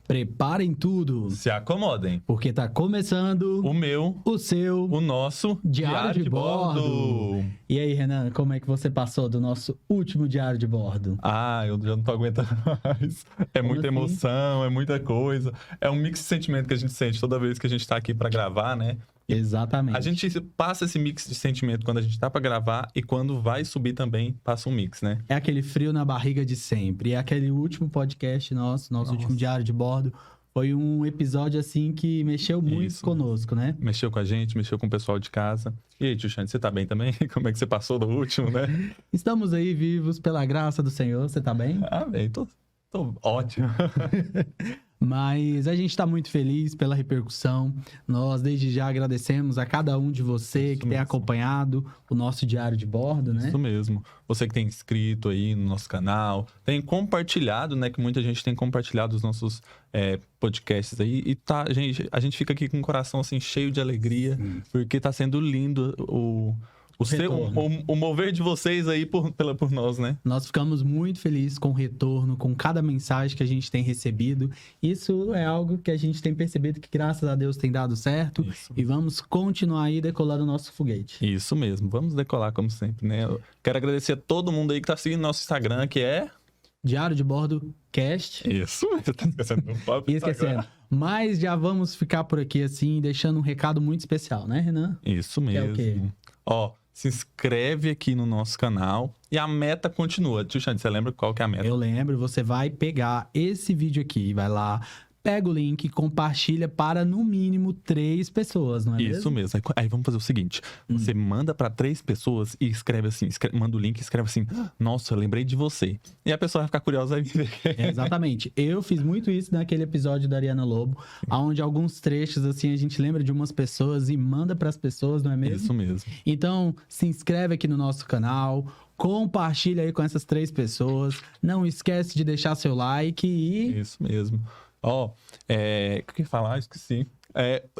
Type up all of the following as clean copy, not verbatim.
Preparem tudo, Se acomodem. porque tá começando O meu, o seu o nosso Diário de Bordo. E aí, Renan, como é que você passou do nosso último diário de bordo? Eu já não tô aguentando mais. É Como muita assim? emoção, é muita coisa. É um mix de sentimento que a gente sente toda vez que a gente tá aqui pra gravar, né? Exatamente. A gente passa esse mix de sentimento quando a gente tá pra gravar e quando vai subir também passa um mix, né? É aquele frio na barriga de sempre. É aquele último podcast nosso último diário de bordo. Foi um episódio, assim, que mexeu muito Isso. conosco, né? Mexeu com a gente, mexeu com o pessoal de casa. E aí, tio Xande, você tá bem também? Como é que você passou do último, né? Estamos aí vivos pela graça do Senhor, você tá bem? Bem, tô ótimo. Mas a gente está muito feliz pela repercussão. Nós, desde já, agradecemos a cada um de você Isso que tem mesmo. acompanhado o nosso diário de bordo, né? Isso mesmo. Você que tem inscrito aí no nosso canal, tem compartilhado, né? Que muita gente tem compartilhado os nossos podcasts aí. E a gente fica aqui com o coração assim cheio de alegria, porque tá sendo lindo o mover de vocês aí por nós, né? Nós ficamos muito felizes com o retorno, com cada mensagem que a gente tem recebido. Isso é algo que a gente tem percebido que, graças a Deus, tem dado certo. Isso. E vamos continuar aí decolando o nosso foguete. Isso mesmo. Vamos decolar como sempre, né? Eu quero agradecer a todo mundo aí que tá seguindo nosso Instagram, que é... Diário de Bordo Cast. Isso, você tá esquecendo do papo. E esquecendo. Mas já vamos ficar por aqui, assim, deixando um recado muito especial, né, Renan? Isso Que é o quê? mesmo. Ó, se inscreve aqui no nosso canal e a meta continua. Tio Xande, você lembra qual que é a meta? Eu lembro, você vai pegar esse vídeo aqui, vai lá, pega o link, compartilha para no mínimo 3 pessoas, não é Isso mesmo. Aí vamos fazer o seguinte: você manda pra 3 pessoas e escreve assim, manda o link e escreve assim: nossa, eu lembrei de você. E a pessoa vai ficar curiosa aí. Exatamente. Eu fiz muito isso naquele episódio da Ariana Lobo, onde alguns trechos, assim, a gente lembra de umas pessoas e manda para as pessoas, não é mesmo? Isso mesmo. Então, se inscreve aqui no nosso canal, compartilha aí com essas 3 pessoas, não esquece de deixar seu like e... Isso mesmo. Ó, o que eu ia falar? Esqueci.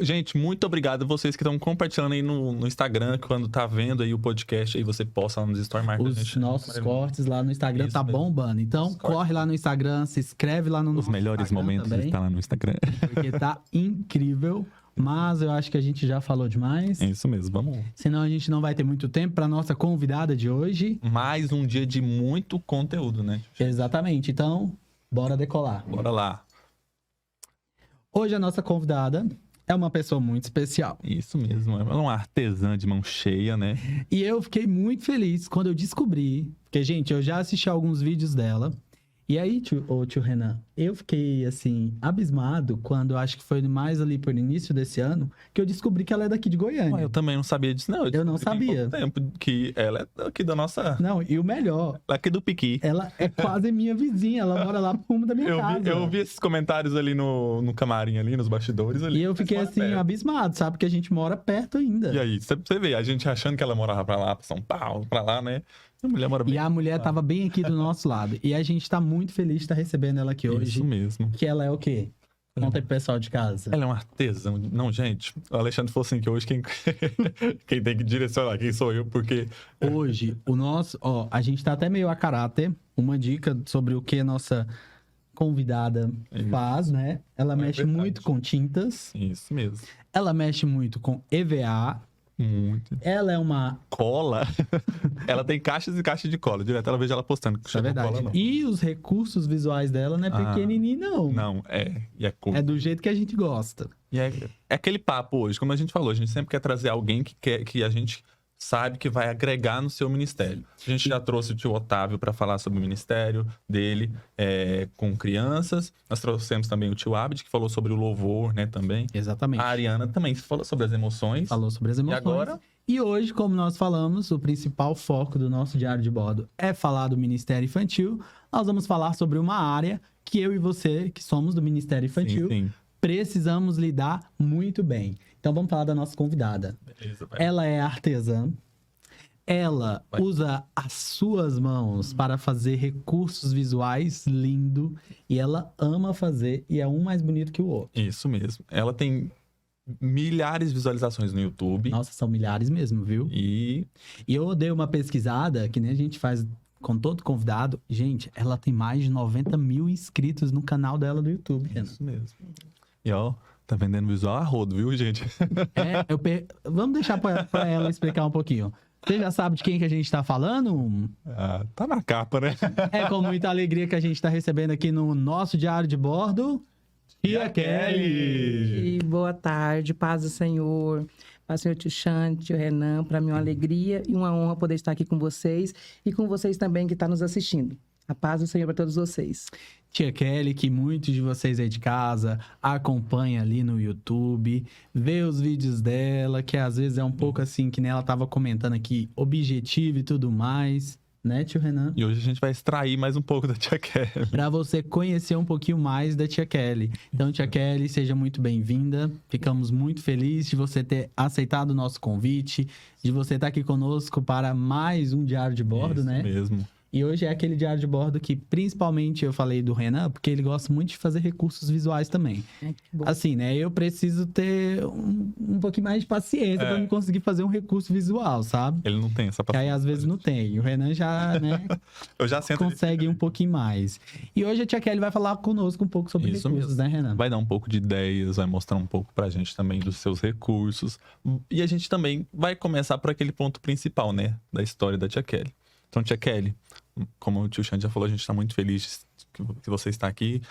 Gente, muito obrigado a vocês que estão compartilhando aí no Instagram, quando tá vendo aí o podcast, aí você posta lá nos stories, marca a Os gente. nossos cortes lá no Instagram Isso tá mesmo. bombando. Então, Os cortes. corre lá no Instagram, se inscreve lá no Os nosso melhores Instagram momentos também, estão lá no Instagram. porque tá incrível. Mas eu acho que a gente já falou demais. É isso mesmo, vamos. Senão a gente não vai ter muito tempo para nossa convidada de hoje. Mais um dia de muito conteúdo, né? Exatamente. Então, bora decolar. Bora lá. Hoje a nossa convidada é uma pessoa muito especial. Isso mesmo. Ela é uma artesã de mão cheia, né? E eu fiquei muito feliz quando eu descobri. Porque, gente, eu já assisti alguns vídeos dela. E aí, tio Renan, eu fiquei, assim, abismado quando eu acho que foi mais ali por início desse ano que eu descobri que ela é daqui de Goiânia. Eu também não sabia disso, não. Eu não descobri tem sabia. pouco tempo que ela é daqui da nossa... Não, e o melhor, Ela é aqui do Piqui. ela é quase minha vizinha. Ela mora lá no fundo da minha casa. Eu vi esses comentários ali no camarim, ali, nos bastidores. Ali, E eu fiquei, Mas assim, mora perto. abismado, sabe? Porque a gente mora perto ainda. E aí, você vê, a gente achando que ela morava pra lá, pra São Paulo, pra lá, né? A mulher mora bem... E a mulher tava bem aqui do nosso lado. E a gente tá muito feliz de estar recebendo ela aqui hoje. Isso mesmo. Que ela é o quê? Conta aí pro pessoal de casa. Ela é um artesão. Não, gente, o Alexandre falou assim que hoje quem tem que direcionar, quem sou eu, porque... Hoje, o nosso... Ó, a gente tá até meio a caráter. Uma dica sobre o que a nossa convidada faz, né? Ela mexe verdade. muito com tintas. Isso mesmo. Ela mexe muito com EVA. Muito. Ela é uma... Cola. Ela tem caixas e caixas de cola. Direto ela vejo ela postando. Isso é verdade. Cola, não. E os recursos visuais dela não é pequenininho, não. Não, E é cool. É do jeito que a gente gosta. E é aquele papo hoje, como a gente falou, a gente sempre quer trazer alguém que a gente sabe que vai agregar no seu ministério. A gente já trouxe o tio Otávio para falar sobre o ministério dele com crianças. Nós trouxemos também o tio Abid, que falou sobre o louvor, né, também. Exatamente. A Ariana também falou sobre as emoções. Falou sobre as emoções. E agora? E hoje, como nós falamos, o principal foco do nosso diário de bordo é falar do Ministério Infantil. Nós vamos falar sobre uma área que eu e você, que somos do Ministério Infantil, Sim. precisamos lidar muito bem. Então vamos falar da nossa convidada. Beleza, vai. Ela é artesã. Ela usa as suas mãos para fazer recursos visuais lindo. E ela ama fazer e é um mais bonito que o outro. Isso mesmo. Ela tem milhares de visualizações no YouTube. Nossa, são milhares mesmo, viu? E E eu dei uma pesquisada, que nem a gente faz com todo convidado. Gente, ela tem mais de 90 mil inscritos no canal dela do YouTube, Renan. Isso mesmo. E ó, tá vendendo visual a rodo, viu, gente? Vamos deixar pra ela explicar um pouquinho. Você já sabe de quem que a gente tá falando? Tá na capa, né? É com muita alegria que a gente tá recebendo aqui no nosso diário de bordo, Tia Kelly. E boa tarde, paz do Senhor. Paz do Senhor, tio Xande, tio Renan. Para mim é uma alegria e uma honra poder estar aqui com vocês e com vocês também que estão nos assistindo. A paz do Senhor para todos vocês. Tia Kelly, que muitos de vocês aí de casa acompanham ali no YouTube, vê os vídeos dela, que às vezes é um pouco assim, que nem ela tava comentando aqui, objetivo e tudo mais, né, tio Renan? E hoje a gente vai extrair mais um pouco da Tia Kelly. Para você conhecer um pouquinho mais da Tia Kelly. Então, Tia Kelly, seja muito bem-vinda. Ficamos muito felizes de você ter aceitado o nosso convite, de você estar aqui conosco para mais um diário de bordo, Isso né? mesmo. E hoje é aquele diário de bordo que, principalmente, eu falei do Renan, porque ele gosta muito de fazer recursos visuais também. Assim, né? Eu preciso ter um pouquinho mais de paciência para me conseguir fazer um recurso visual, sabe? Ele não tem essa Que aí, às vezes, não tem. O Renan já, né? Eu já sento consegue um pouquinho mais. E hoje a Tia Kelly vai falar conosco um pouco sobre Isso recursos, mesmo. né, Renan? Vai dar um pouco de ideias, vai mostrar um pouco pra gente também dos seus recursos. E a gente também vai começar por aquele ponto principal, né? Da história da Tia Kelly. Então, Tia Kelly, como o tio Xande já falou, a gente está muito feliz que você está aqui.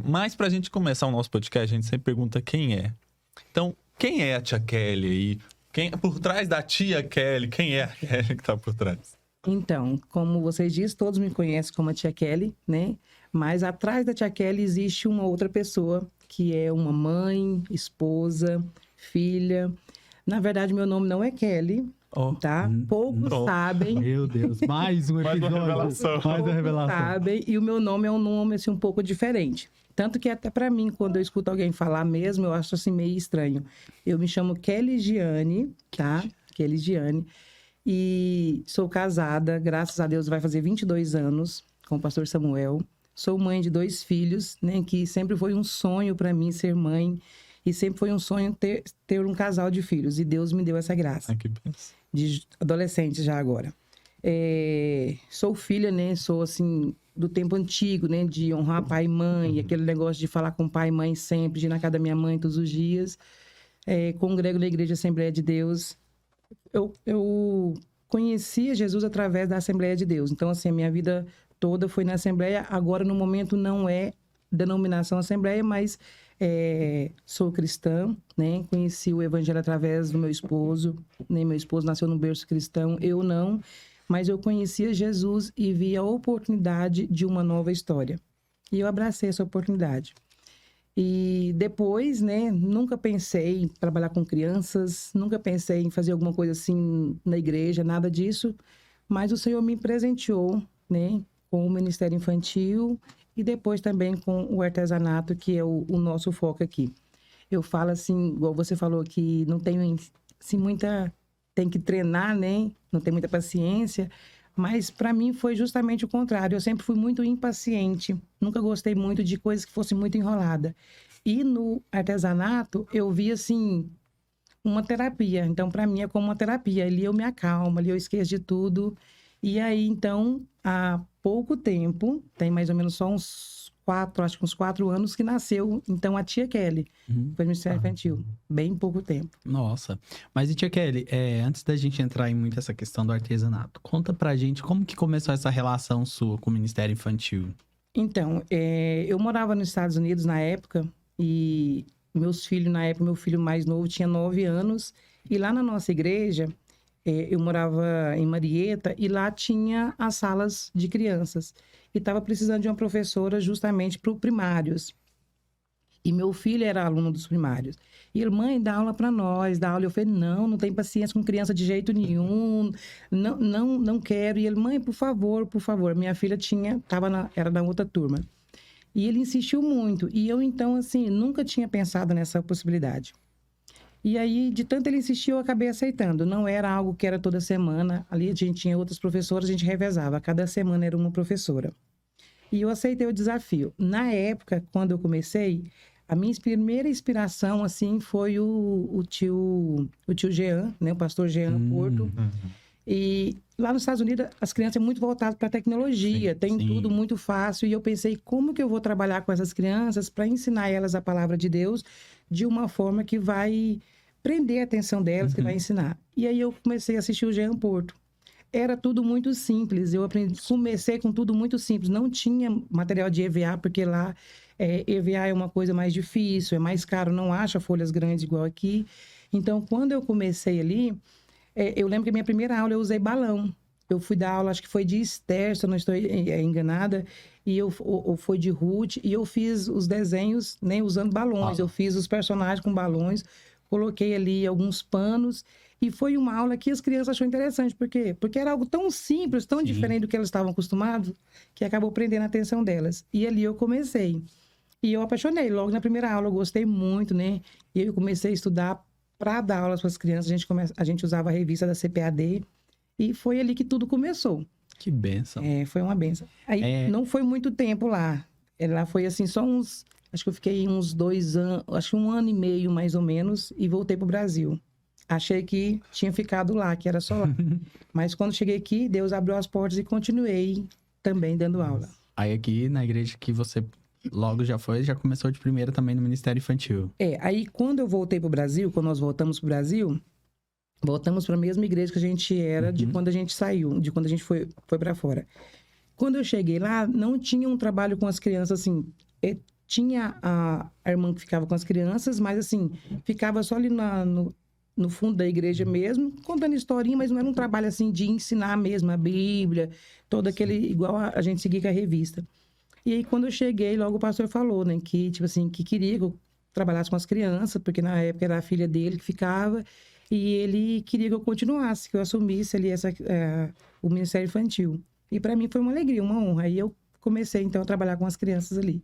Mas pra gente começar o nosso podcast, a gente sempre pergunta quem é. Então, quem é a Tia Kelly aí? Por trás da Tia Kelly, quem é a Kelly que tá por trás? Então, como vocês dizem, todos me conhecem como a Tia Kelly, né? Mas atrás da Tia Kelly existe uma outra pessoa, que é uma mãe, esposa, filha. Na verdade, meu nome não é Kelly, tá? Poucos sabem. Meu Deus, mais um episódio. Mais uma revelação. Mais uma revelação. Sabem, e o meu nome é um nome assim, um pouco diferente. Tanto que até para mim, quando eu escuto alguém falar mesmo, eu acho assim meio estranho. Eu me chamo Kelly Giane, tá? Kelly Giane. E sou casada, graças a Deus vai fazer 22 anos com o pastor Samuel. Sou mãe de 2 filhos, né? Que sempre foi um sonho para mim ser mãe. E sempre foi um sonho ter um casal de filhos. E Deus me deu essa graça. Que benção. De adolescente já agora. Sou filha, né? Sou, assim, do tempo antigo, né? De honrar pai e mãe. Aquele negócio de falar com pai e mãe sempre. De ir na casa da minha mãe todos os dias. Congrego na Igreja Assembleia de Deus. Eu conhecia Jesus através da Assembleia de Deus. Então, assim, a minha vida toda foi na Assembleia. Agora, no momento, não é denominação Assembleia, mas sou cristã, né? Conheci o Evangelho através do meu esposo, né? Meu esposo nasceu no berço cristão, eu não, mas eu conhecia Jesus e vi a oportunidade de uma nova história. E eu abracei essa oportunidade. E depois, né? Nunca pensei em trabalhar com crianças, nunca pensei em fazer alguma coisa assim na igreja, nada disso, mas o Senhor me presenteou, né? Com o Ministério Infantil e depois também com o artesanato, que é o nosso foco aqui. Eu falo assim, igual você falou, que não tenho assim, tem que treinar, né? Não tem muita paciência, mas para mim foi justamente o contrário. Eu sempre fui muito impaciente, nunca gostei muito de coisas que fossem muito enrolada. E no artesanato eu vi assim uma terapia. Então para mim é como uma terapia. Ali eu me acalmo, ali eu esqueço de tudo. E aí então há pouco tempo, tem mais ou menos só uns 4 anos que nasceu, então, a Tia Kelly. Foi no Ministério Infantil. Bem pouco tempo. Nossa. Mas e Tia Kelly, antes da gente entrar em muito essa questão do artesanato, conta pra gente como que começou essa relação sua com o Ministério Infantil? Então, eu morava nos Estados Unidos na época, e meus filhos, na época, meu filho mais novo tinha 9 anos, e lá na nossa igreja, eu morava em Marieta e lá tinha as salas de crianças. E estava precisando de uma professora justamente para os primários. E meu filho era aluno dos primários. E ele, mãe, dá aula para nós, dá aula. Eu falei, não tem paciência com criança de jeito nenhum, não quero. E ele, mãe, por favor. Minha filha era da outra turma. E ele insistiu muito. E eu, então, assim, nunca tinha pensado nessa possibilidade. E aí, de tanto ele insistir, eu acabei aceitando. Não era algo que era toda semana. Ali a gente tinha outras professoras, a gente revezava. Cada semana era uma professora. E eu aceitei o desafio. Na época, quando eu comecei, a minha primeira inspiração, assim, foi o tio Jean, né? O pastor Jean Porto. E lá nos Estados Unidos, as crianças são muito voltadas para a tecnologia, Sim, tem sim. tudo muito fácil. E eu pensei, como que eu vou trabalhar com essas crianças para ensinar elas a palavra de Deus de uma forma que vai prender a atenção delas, que vai ensinar. E aí eu comecei a assistir o Jean Porto. Era tudo muito simples, comecei com tudo muito simples, não tinha material de EVA, porque lá EVA é uma coisa mais difícil, é mais caro, não acha folhas grandes igual aqui. Então, quando eu comecei ali, eu lembro que a minha primeira aula eu usei balão. Eu fui dar aula, acho que foi de Esther, se eu não estou enganada, e ou foi de Ruth, e eu fiz os desenhos, né, usando balões. Eu fiz os personagens com balões, coloquei ali alguns panos, e foi uma aula que as crianças acharam interessante. Por quê? Porque era algo tão simples, tão diferente do que elas estavam acostumadas, que acabou prendendo a atenção delas. E ali eu comecei. E eu apaixonei. Logo na primeira aula, eu gostei muito, né? E eu comecei a estudar para dar aulas para as crianças. A gente usava a revista da CPAD. E foi ali que tudo começou. Que bênção. Foi uma bênção. Aí não foi muito tempo lá. Lá foi assim, só uns... Acho que eu fiquei uns 2 anos, acho que 1 ano e meio, mais ou menos, e voltei para o Brasil. Achei que tinha ficado lá, que era só lá. Mas quando cheguei aqui, Deus abriu as portas e continuei também dando aula. Aí aqui na igreja que você logo já começou de primeira também no Ministério Infantil. Aí quando eu voltei para o Brasil, quando nós voltamos para o Brasil, voltamos para a mesma igreja que a gente era de quando a gente saiu, de quando a gente foi para fora. Quando eu cheguei lá, não tinha um trabalho com as crianças, assim... Tinha a irmã que ficava com as crianças, mas assim, ficava só ali no fundo da igreja mesmo, contando historinha, mas não era um trabalho assim de ensinar mesmo a Bíblia, todo aquele, igual a gente seguia com a revista. E aí, quando eu cheguei, logo o pastor falou, né, que, tipo assim, que queria que eu trabalhasse com as crianças, porque na época era a filha dele que ficava, e ele queria que eu continuasse, que eu assumisse ali o Ministério Infantil. E para mim foi uma alegria, uma honra. Aí eu comecei, então, a trabalhar com as crianças ali.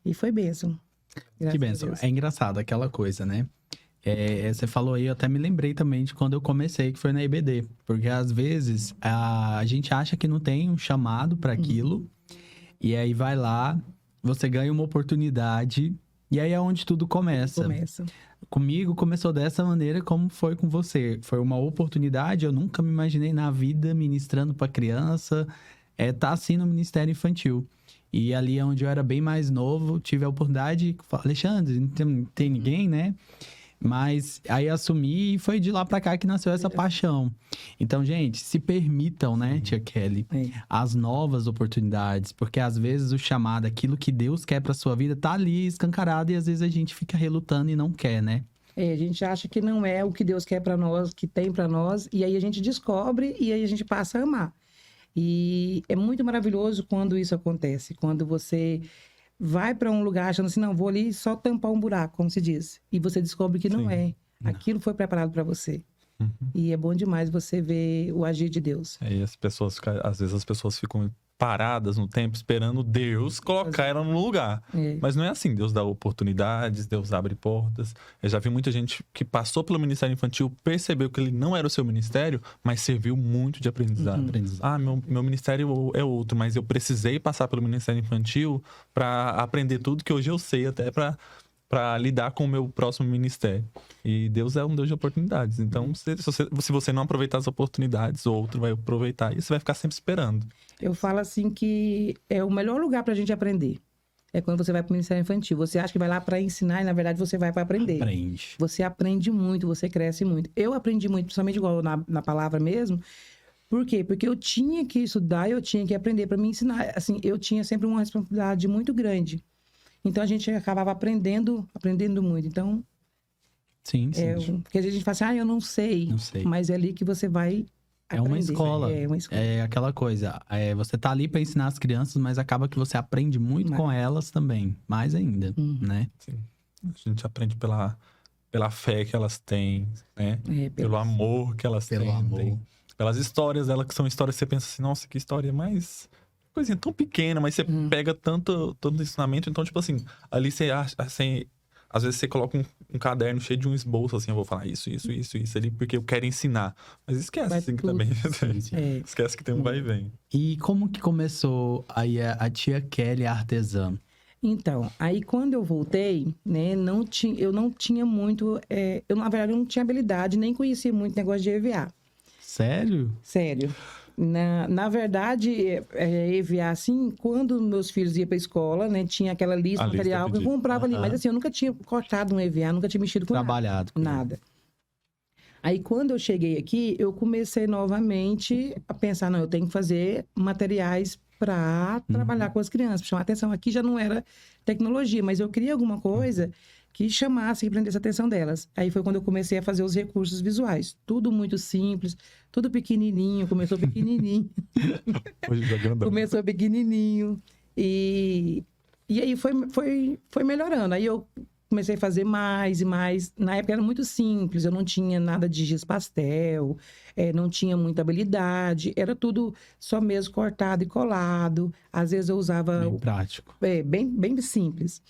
E foi bênção. Que bênção. É engraçado aquela coisa, né? Você falou aí, eu até me lembrei também de quando eu comecei, que foi na IBD. Porque às vezes a gente acha que não tem um chamado para aquilo. E aí vai lá, você ganha uma oportunidade. E aí é onde tudo começa. Comigo começou dessa maneira como foi com você. Foi uma oportunidade, eu nunca me imaginei na vida ministrando para criança. Tá assim no Ministério Infantil. E ali onde eu era bem mais novo, tive a oportunidade, Alexandre, não tem ninguém, né? Mas aí assumi e foi de lá pra cá que nasceu essa paixão. Então, gente, se permitam, né, tia Kelly, as novas oportunidades. Porque às vezes o chamado, aquilo que Deus quer pra sua vida, tá ali escancarado e às vezes a gente fica relutando e não quer, né? A gente acha que não é o que Deus quer pra nós, que tem pra nós, e aí a gente descobre e aí a gente passa a amar. E é muito maravilhoso quando isso acontece, quando você vai para um lugar achando assim, não, vou ali só tampar um buraco, como se diz, e você descobre que não é. Aquilo foi preparado para você. E é bom demais você ver o agir de Deus. E às vezes as pessoas ficam paradas no tempo esperando Deus colocar ela no lugar. Mas não é assim, Deus dá oportunidades, Deus abre portas. Eu já vi muita gente que passou pelo Ministério Infantil, percebeu que ele não era o seu ministério, mas serviu muito de aprendizado. Meu ministério é outro, mas eu precisei passar pelo Ministério Infantil para aprender tudo que hoje eu sei, até para lidar com o meu próximo ministério. E Deus é um Deus de oportunidades. Então, se você não aproveitar as oportunidades, o outro vai aproveitar e você vai ficar sempre esperando. Eu falo assim que é o melhor lugar pra gente aprender. É quando você vai pro Ministério Infantil. Você acha que vai lá pra ensinar e, na verdade, você vai pra aprender. Aprende. Você aprende muito, você cresce muito. Eu aprendi muito, principalmente igual na palavra mesmo. Por quê? Porque eu tinha que estudar, eu tinha que aprender pra me ensinar. Assim, eu tinha sempre uma responsabilidade muito grande. Então, a gente acabava aprendendo muito. Então, sim. Porque a gente fala assim, eu não sei. Mas é ali que você vai aprender. É uma escola. É uma escola. É aquela coisa. Você tá ali para ensinar as crianças, mas acaba que você aprende muito com elas também. Mais ainda, né? Sim. A gente aprende pela fé que elas têm, né? Pelo amor que elas têm. Pelas histórias delas, que são histórias que você pensa assim, nossa, que história mais... coisinha tão pequena, mas você pega tanto ensinamento. Então, tipo assim, ali você assim, às vezes você coloca um caderno cheio de um esboço, assim, eu vou falar isso ali, porque eu quero ensinar. Mas esquece, assim, que também esquece que tem um vai e vem. E como que começou aí a tia Kelly, a artesã? Então, aí quando eu voltei, né, eu não tinha muito... eu, na verdade, não tinha habilidade, nem conhecia muito negócio de EVA. Sério? Sério. Na verdade, EVA, assim, quando meus filhos iam para a escola, né? Tinha aquela lista A de lista material que eu pedida. comprava ali. Mas assim, eu nunca tinha cortado um EVA, nunca tinha mexido com Trabalhado. com nada. Aí, quando eu cheguei aqui, eu comecei novamente a pensar, não, eu tenho que fazer materiais para trabalhar com as crianças, para chamar atenção. Aqui já não era tecnologia, mas eu queria alguma coisa que chamasse, que prendesse a atenção delas. Aí foi quando eu comecei a fazer os recursos visuais. Tudo muito simples, tudo pequenininho, começou pequenininho. Hoje já grandão. Começou pequenininho. E aí foi melhorando. Aí eu comecei a fazer mais e mais. Na época era muito simples, eu não tinha nada de giz pastel, não tinha muita habilidade, era tudo só mesmo cortado e colado. Às vezes eu usava Bem prático. bem simples.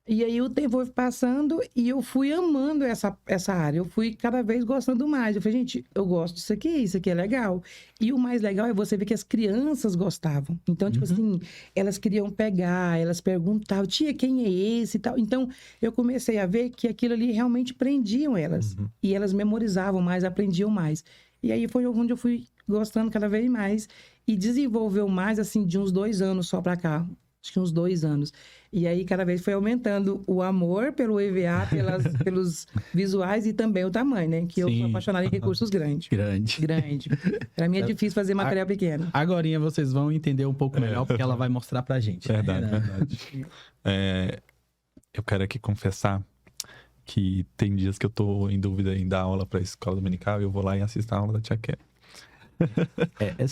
E aí o tempo foi passando e eu fui amando essa área. Eu fui cada vez gostando mais. Eu falei, gente, eu gosto disso aqui, isso aqui é legal. E o mais legal é você ver que as crianças gostavam. Então, tipo assim, elas queriam pegar, elas perguntavam, tia, quem é esse e tal. Então, eu comecei a ver que aquilo ali realmente prendiam elas. E elas memorizavam mais, aprendiam mais. E aí foi onde eu fui gostando cada vez mais. E desenvolveu mais, assim, de uns 2 anos só pra cá. Acho que uns 2 anos. E aí, cada vez foi aumentando o amor pelo EVA, pelos visuais e também o tamanho, né? Que eu sou apaixonada em recursos grandes. Grande. Pra mim é difícil fazer material pequeno. Agorinha vocês vão entender um pouco melhor, porque ela vai mostrar pra gente. Verdade. Eu quero aqui confessar que tem dias que eu tô em dúvida em dar aula pra escola dominical e eu vou lá e assisto a aula da Tia Kelly.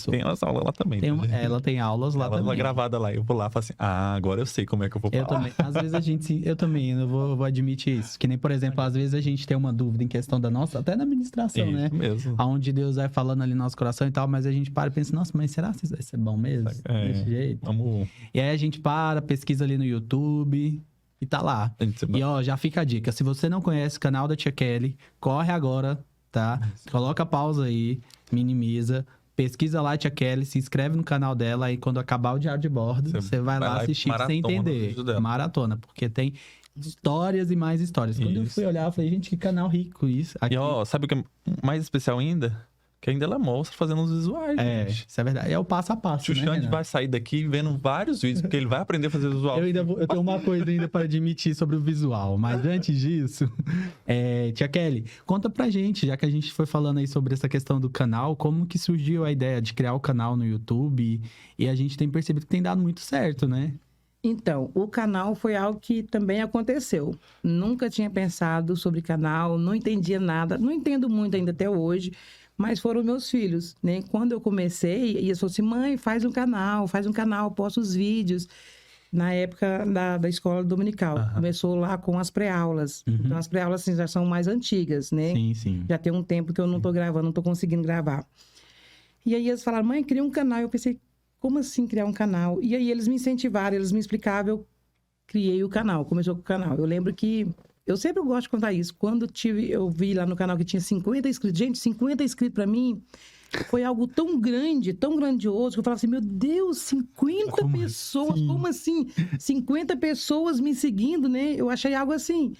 Tem umas aulas lá também. Ela tem aulas lá também. Ela gravada lá. Eu vou lá e falo assim, agora eu sei como é que eu vou falar. Eu também. Às vezes eu também vou admitir isso. Que nem, por exemplo, às vezes a gente tem uma dúvida em questão da nossa, até na administração, Isso né? mesmo. Onde Deus vai falando ali no nosso coração e tal, mas a gente para e pensa, nossa, mas será que isso vai ser bom mesmo? Desse jeito? Vamos... E aí a gente pesquisa ali no YouTube e tá lá. E ó, já fica a dica. Se você não conhece o canal da Tia Kelly, corre agora, tá? Coloca a pausa aí, minimiza. Pesquisa lá a Tia Kelly, se inscreve no canal dela e quando acabar o diário de bordo, você vai lá assistir pra você entender. Maratona, porque tem histórias e mais histórias. Quando eu fui olhar, eu falei, gente, que canal rico isso. Aqui... E ó, sabe o que é mais especial ainda? Que ainda ela mostra fazendo os visuais. Gente. Isso é verdade. É o passo a passo. O Xuxande vai sair daqui vendo vários vídeos, porque ele vai aprender a fazer visual. Eu tenho uma coisa ainda para admitir sobre o visual, mas antes disso, Tia Kelly, conta pra gente, já que a gente foi falando aí sobre essa questão do canal, como que surgiu a ideia de criar o canal no YouTube e a gente tem percebido que tem dado muito certo, né? Então, o canal foi algo que também aconteceu. Nunca tinha pensado sobre canal, não entendia nada, não entendo muito ainda até hoje. Mas foram meus filhos, né? Quando eu comecei, eles falaram assim, mãe, faz um canal, posta os vídeos. Na época da escola dominical. Começou lá com as pré-aulas. Então, as pré-aulas assim, já são mais antigas, né? Sim. Já tem um tempo que eu não tô gravando, não tô conseguindo gravar. E aí eles falaram, mãe, cria um canal. Eu pensei, como assim criar um canal? E aí eles me incentivaram, eles me explicavam, eu criei o canal, começou com o canal. Eu lembro que... Eu sempre gosto de contar isso. Quando eu vi lá no canal que tinha 50 inscritos. Gente, 50 inscritos pra mim foi algo tão grande, tão grandioso, que eu falava assim, meu Deus, 50 pessoas, como assim? 50 pessoas me seguindo, né? Eu achei algo assim...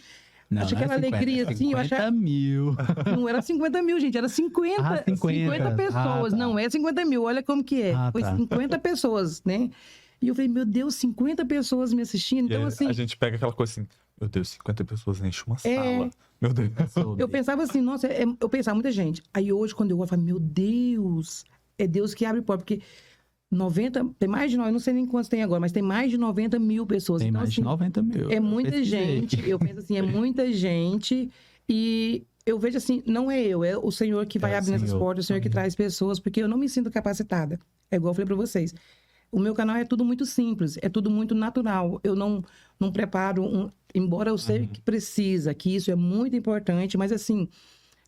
Não, achei aquela alegria, assim. 50 mil. Não era 50 mil, gente, era 50. 50 pessoas, não é 50 mil, olha como que é. Foi 50 pessoas, né? E eu falei, meu Deus, 50 pessoas me assistindo. Então, assim... A gente pega aquela coisa assim, meu Deus, 50 pessoas enchem uma sala. Meu Deus. Eu pensava assim, nossa, eu pensava, muita gente. Aí hoje, quando eu olho, eu falo, meu Deus, é Deus que abre porta. Porque 90, tem mais de 90, eu não sei nem quantos tem agora, mas tem mais de 90 mil pessoas. Tem então, mais assim, de 90 mil. É muita gente. Eu penso assim, é muita gente. E eu vejo assim, não é eu, é o Senhor que vai abrindo essas portas, o Senhor que traz pessoas, porque eu não me sinto capacitada. É igual eu falei pra vocês. O meu canal é tudo muito simples, é tudo muito natural. Eu não preparo embora eu sei que precisa, que isso é muito importante, mas assim,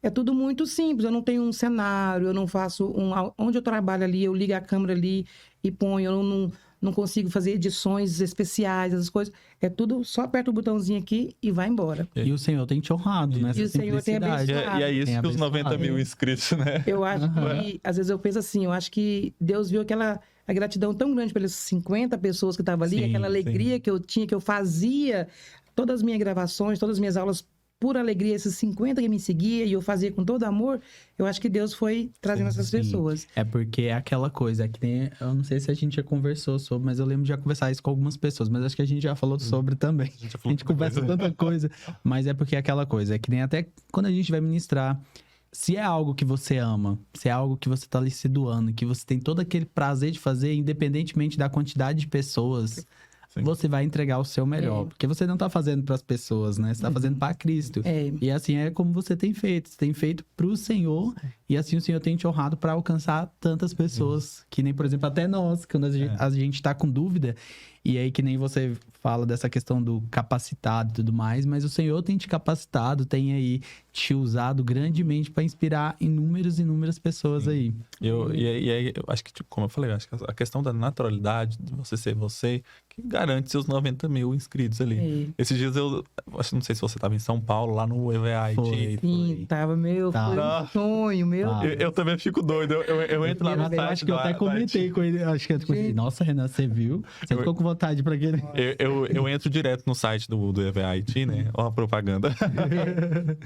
é tudo muito simples. Eu não tenho um cenário, eu não faço onde eu trabalho ali, eu ligo a câmera ali e ponho, eu não consigo fazer edições especiais, essas coisas. É tudo, só aperta o botãozinho aqui e vai embora. E o Senhor tem te honrado nessa E o Senhor tem simplicidade. abençoado. E é isso que os 90 mil inscritos, né? Eu acho que, às vezes eu penso assim, eu acho que Deus viu a gratidão tão grande pelas 50 pessoas que estavam ali, aquela alegria que eu tinha, que eu fazia todas as minhas gravações, todas as minhas aulas por alegria, esses 50 que me seguiam, e eu fazia com todo amor, eu acho que Deus foi trazendo essas Sim. pessoas. É porque é aquela coisa que tem... Eu não sei se a gente já conversou sobre, mas eu lembro de já conversar isso com algumas pessoas. Mas acho que a gente já falou sobre também. A gente conversa tanta coisa. Mas é porque é aquela coisa. É que nem até quando a gente vai ministrar... Se é algo que você ama, se é algo que você tá ali se doando, que você tem todo aquele prazer de fazer, independentemente da quantidade de pessoas... Sim. Você vai entregar o seu melhor. Porque você não tá fazendo pras pessoas, né? Você tá fazendo pra Cristo. E assim é como você tem feito. Você tem feito pro Senhor. E assim o Senhor tem te honrado pra alcançar tantas pessoas. Que nem, por exemplo, até nós. Quando a gente tá com dúvida. E aí que nem você fala dessa questão do capacitado e tudo mais. Mas o Senhor tem te capacitado. Tem aí te usado grandemente pra inspirar inúmeras pessoas aí. Eu acho que, tipo, como eu falei, acho que a questão da naturalidade, de você ser você, que garante seus 90 mil inscritos ali. Esses dias não sei se você estava em São Paulo, lá no EVA. Sim, tava foi um sonho, meu. Eu também fico doido. Eu entro lá no site. Eu acho que eu até comentei com ele. Acho que eu comentei. Nossa, Renan, você viu? Você ficou com vontade pra aquele. Eu entro direto no site do EVA Haiti, né? Ó a propaganda.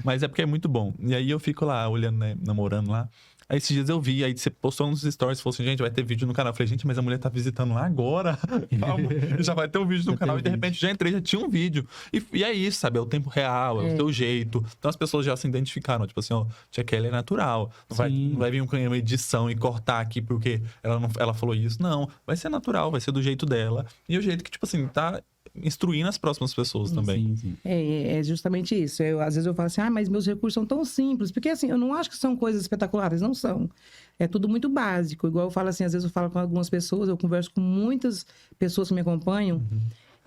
Mas é porque é muito bom. E aí eu fico lá olhando, né? Namorando lá. Aí esses dias eu vi, aí você postou nos stories, falou assim, gente, vai ter vídeo no canal. Eu falei, gente, mas a mulher tá visitando lá agora. Calma, já vai ter um vídeo no canal. E de repente já entrei, já tinha um vídeo. E é isso, sabe? É o tempo real, é o teu jeito. Então as pessoas já se identificaram. Tipo assim, ó, Tia Kelly é natural. Não vai vir uma edição e cortar aqui porque ela falou isso. Não, vai ser natural, vai ser do jeito dela. E o jeito que, tipo assim, tá instruindo as próximas pessoas também. Sim. É justamente isso. Às vezes eu falo assim, mas meus recursos são tão simples. Porque assim, eu não acho que são coisas espetaculares, não são. É tudo muito básico. Igual eu falo assim, às vezes eu falo com algumas pessoas, eu converso com muitas pessoas que me acompanham,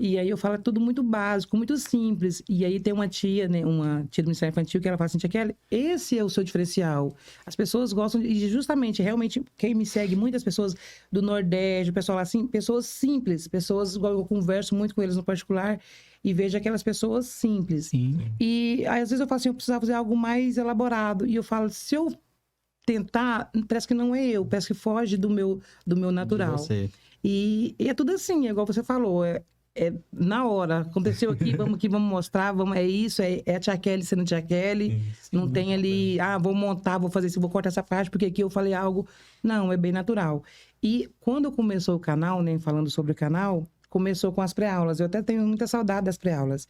e aí eu falo, é tudo muito básico, muito simples. E aí tem uma tia, né, uma tia do Ministério Infantil, que ela fala assim, Tia Kelly, esse é o seu diferencial. As pessoas gostam, e justamente, realmente, quem me segue, muitas pessoas do Nordeste, o pessoal assim, pessoas simples, pessoas, igual eu converso muito com eles no particular, e vejo aquelas pessoas simples. Sim. E aí, às vezes eu falo assim, eu precisava fazer algo mais elaborado. E eu falo, se eu tentar, parece que não é eu, parece que foge do meu natural. De você. E é tudo assim, igual você falou, é na hora, aconteceu aqui, vamos mostrar, é isso, é a Tia Kelly sendo Tia Kelly, não tem ali, vou montar, vou fazer isso, vou cortar essa parte, porque aqui eu falei algo, não, é bem natural. E quando começou o canal, né, falando sobre o canal, começou com as pré-aulas, eu até tenho muita saudade das pré-aulas.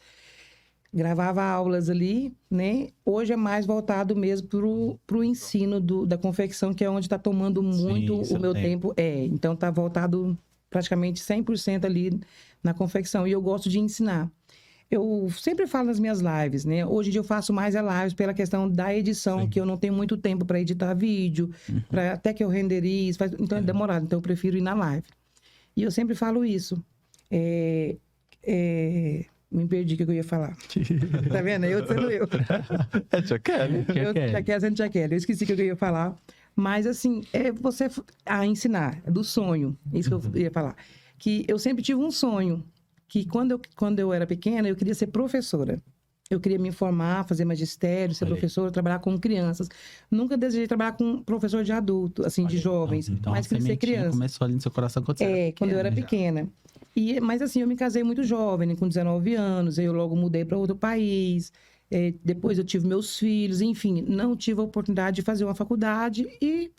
Gravava aulas ali, né? Hoje é mais voltado mesmo pro ensino da confecção, que é onde está tomando muito o meu tempo. Então tá voltado praticamente 100% ali na confecção. E eu gosto de ensinar. Eu sempre falo nas minhas lives, né? Hoje em dia eu faço mais lives pela questão da edição, que eu não tenho muito tempo para editar vídeo, até que eu renderize, então é demorado, então eu prefiro ir na live. E eu sempre falo isso. Me perdi o que eu ia falar. Tá vendo? Eu sendo eu. É Tia Kelly. Tia Kelly sendo Tia Kelly. Eu esqueci o que eu ia falar. Mas, assim, você ensinar, é do sonho. Isso que eu ia falar. Que eu sempre tive um sonho. Que quando eu era pequena, eu queria ser professora. Eu queria me formar, fazer magistério, ser professora, trabalhar com crianças. Nunca desejei trabalhar com professor de adulto, assim, de jovens. Então, mas queria ser criança. Começou ali no seu coração quando você era pequena, quando eu era pequena. Mas assim, eu me casei muito jovem, né, com 19 anos. Aí eu logo mudei para outro país. Depois eu tive meus filhos. Enfim, não tive a oportunidade de fazer uma faculdade. E,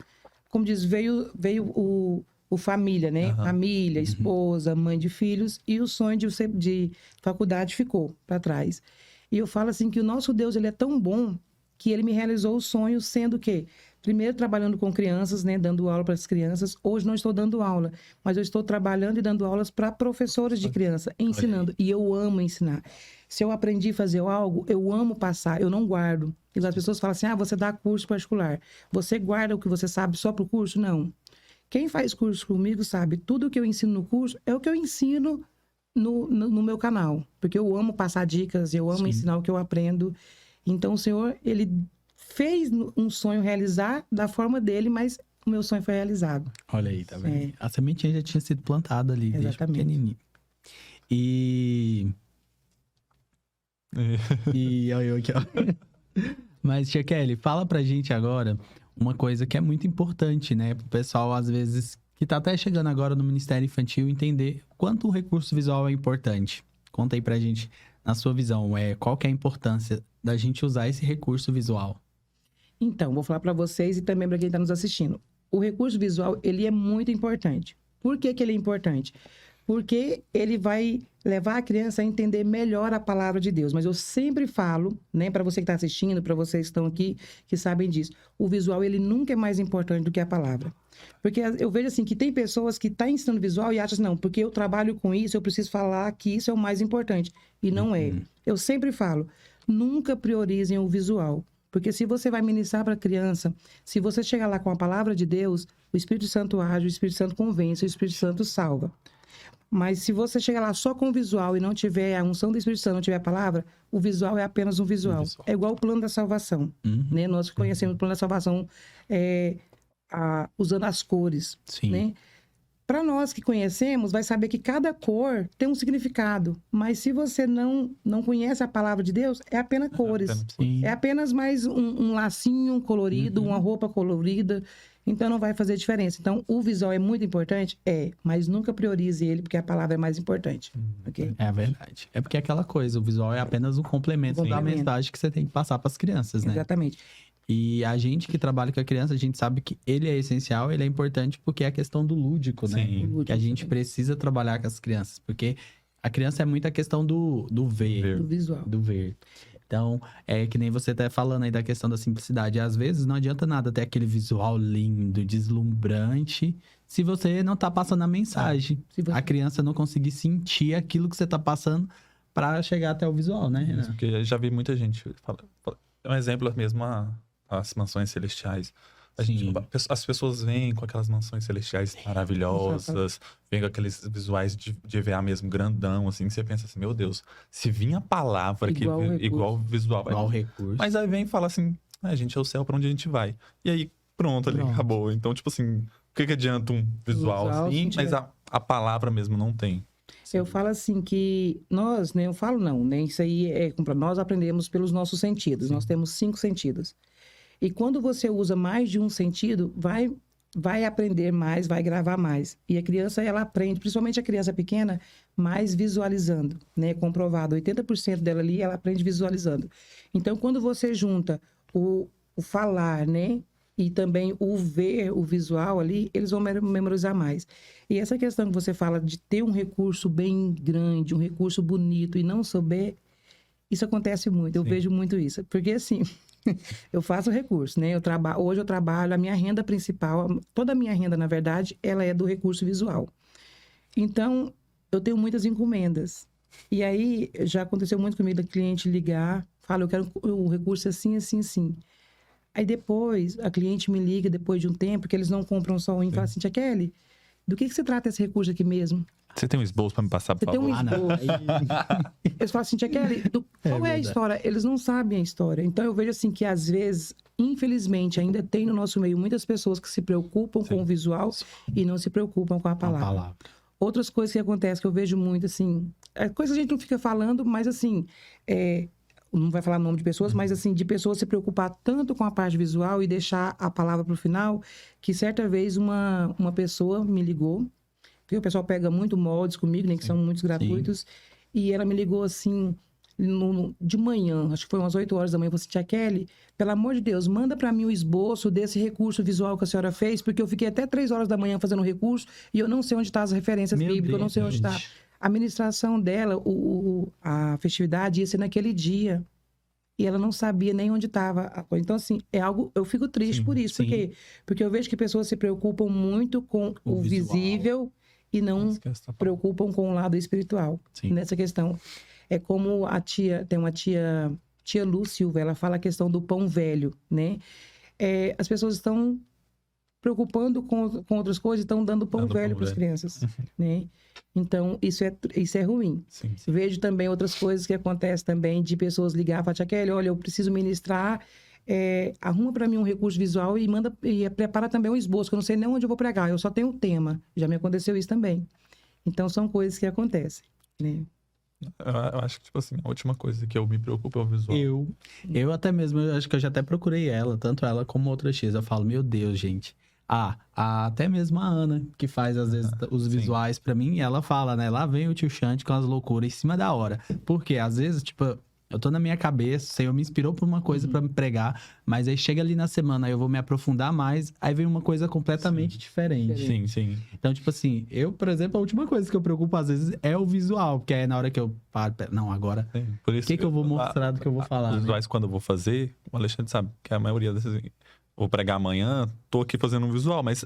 como diz, veio o família, né? Família, esposa, mãe de filhos. E o sonho de faculdade ficou para trás. E eu falo assim que o nosso Deus, ele é tão bom que ele me realizou o sonho sendo que... Primeiro, trabalhando com crianças, né? Dando aula para as crianças. Hoje não estou dando aula, mas eu estou trabalhando e dando aulas para professores de criança, ensinando. E eu amo ensinar. Se eu aprendi a fazer algo, eu amo passar, eu não guardo. E as pessoas falam assim, você dá curso particular. Você guarda o que você sabe só para o curso? Não. Quem faz curso comigo sabe, tudo que eu ensino no curso é o que eu ensino no meu canal. Porque eu amo passar dicas, eu amo ensinar o que eu aprendo. Então, o Senhor, ele... fez um sonho realizar da forma dele, mas o meu sonho foi realizado. Olha aí, tá vendo? A sementinha já tinha sido plantada ali, desde Exatamente. pequenininho. Olha eu aqui, ó. Mas, Tia Kelly, fala pra gente agora uma coisa que é muito importante, né? Pro pessoal, às vezes, que tá até chegando agora no Ministério Infantil, entender quanto o recurso visual é importante. Conta aí pra gente, na sua visão, qual que é a importância da gente usar esse recurso visual? Então, vou falar para vocês e também para quem está nos assistindo. O recurso visual, ele é muito importante. Por que que ele é importante? Porque ele vai levar a criança a entender melhor a palavra de Deus. Mas eu sempre falo, né, para você que está assistindo, para vocês que estão aqui, que sabem disso, o visual, ele nunca é mais importante do que a palavra. Porque eu vejo assim, que tem pessoas que estão ensinando visual e acham assim, não, porque eu trabalho com isso, eu preciso falar que isso é o mais importante. E não é. Eu sempre falo, nunca priorizem o visual. Porque se você vai ministrar para a criança, se você chegar lá com a palavra de Deus, o Espírito Santo age, o Espírito Santo convence, o Espírito Santo salva. Mas se você chegar lá só com o visual e não tiver a unção do Espírito Santo, não tiver a palavra, o visual é apenas um visual. É igual o plano da salvação. Né? Nós conhecemos o plano da salvação usando as cores. Sim. Né? Para nós que conhecemos, vai saber que cada cor tem um significado. Mas se você não conhece a palavra de Deus, é apenas cores. É apenas mais um lacinho colorido, uma roupa colorida. Então, não vai fazer diferença. Então, o visual é muito importante? Mas nunca priorize ele, porque a palavra é mais importante. Okay? É verdade. É porque é aquela coisa, o visual é apenas um complemento da mensagem que você tem que passar para as crianças, né? Exatamente. E a gente que trabalha com a criança, a gente sabe que ele é essencial, ele é importante porque é a questão do lúdico, né? Sim. Que a gente precisa trabalhar com as crianças, porque a criança é muito a questão do ver. Do visual. Do ver. Então, é que nem você tá falando aí da questão da simplicidade. Às vezes, não adianta nada ter aquele visual lindo, deslumbrante, se você não tá passando a mensagem. A criança não conseguir sentir aquilo que você tá passando para chegar até o visual, né, Renan? Porque eu já vi muita gente fala. Um exemplo mesmo, as mansões celestiais. As pessoas vêm com aquelas mansões celestiais maravilhosas, vêm com aqueles visuais de EVA mesmo, grandão, assim, que você pensa assim, meu Deus, se vinha a palavra igual visual. Igual recurso. Mas aí vem e fala assim, gente, é o céu pra onde a gente vai. E aí, pronto, ali acabou. Então, tipo assim, o que adianta um visual assim, mas a palavra mesmo não tem. Eu falo assim que nós, né? Eu falo não, né? Isso aí nós aprendemos pelos nossos sentidos. Nós temos 5 sentidos. E quando você usa mais de um sentido, vai aprender mais, vai gravar mais. E a criança, ela aprende, principalmente a criança pequena, mais visualizando, né? Comprovado, 80% dela ali, ela aprende visualizando. Então, quando você junta o falar, né? E também o ver, o visual ali, eles vão memorizar mais. E essa questão que você fala de ter um recurso bem grande, um recurso bonito e não souber, isso acontece muito. Eu vejo muito isso. Porque assim, eu faço recurso, né? Hoje eu trabalho, a minha renda principal, toda a minha renda, na verdade, ela é do recurso visual. Então, eu tenho muitas encomendas. E aí, já aconteceu muito comigo da cliente ligar, fala, eu quero o recurso assim, assim, assim. Aí depois, a cliente me liga, depois de um tempo, que eles não compram só um, e fala assim, Tia Kelly, do que se trata esse recurso aqui mesmo? Você tem um esboço para me passar, por favor? Você tem um esboço. Eles falam assim, Tia Kelly, qual é a história? Eles não sabem a história. Então, eu vejo assim que, às vezes, infelizmente, ainda tem no nosso meio muitas pessoas que se preocupam com o visual e não se preocupam com a palavra. Outras coisas que acontecem, que eu vejo muito, assim... Coisa que a gente não fica falando, mas assim... não vai falar nome de pessoas, mas assim, de pessoas se preocupar tanto com a parte visual e deixar a palavra para o final, que certa vez uma pessoa me ligou, porque o pessoal pega muito moldes comigo, né, que são muitos gratuitos, e ela me ligou assim, de manhã, acho que foi umas 8 horas da manhã, eu falei assim, Tia Kelly, pelo amor de Deus, manda para mim o esboço desse recurso visual que a senhora fez, porque eu fiquei até 3 horas da manhã fazendo o recurso, e eu não sei onde estão as referências bíblicas, eu não sei onde está... A ministração dela, a festividade ia ser naquele dia. E ela não sabia nem onde estava a coisa. Então, assim, é algo... Eu fico triste por isso. Por quê? Porque eu vejo que pessoas se preocupam muito com o visível e não preocupam com o lado espiritual. Nessa questão. É como tem uma tia Lu Silva, ela fala a questão do pão velho, né? As pessoas estão preocupando com outras coisas, estão dando pão velho para as crianças, né? Então, isso é ruim. Vejo também outras coisas que acontecem também, de pessoas ligar e falar, Tia Kelly, olha, eu preciso ministrar, arruma para mim um recurso visual e prepara também um esboço, que eu não sei nem onde eu vou pregar, eu só tenho o tema. Já me aconteceu isso também. Então, são coisas que acontecem, né? Eu acho que, tipo assim, a última coisa que eu me preocupo é o visual. Eu até mesmo, eu acho que eu já até procurei ela, tanto ela como outra X. Eu falo, meu Deus, gente... até mesmo a Ana, que faz às vezes os visuais pra mim, ela fala, né? Lá vem o tio Xande com as loucuras em cima da hora. Porque às vezes, tipo, Eu tô na minha cabeça, o Senhor me inspirou por uma coisa pra me pregar, mas aí chega ali na semana, aí eu vou me aprofundar mais, aí vem uma coisa completamente diferente. Sim, sim. Então, tipo assim, eu, por exemplo, a última coisa que eu preocupo às vezes é o visual, porque aí na hora que eu paro, não, agora, Sim. Por o isso que eu vou mostrar do que eu vou falar, Os né? visuais, quando eu vou fazer, o Alexandre sabe que a maioria dessas... Vou pregar amanhã, tô aqui fazendo um visual, mas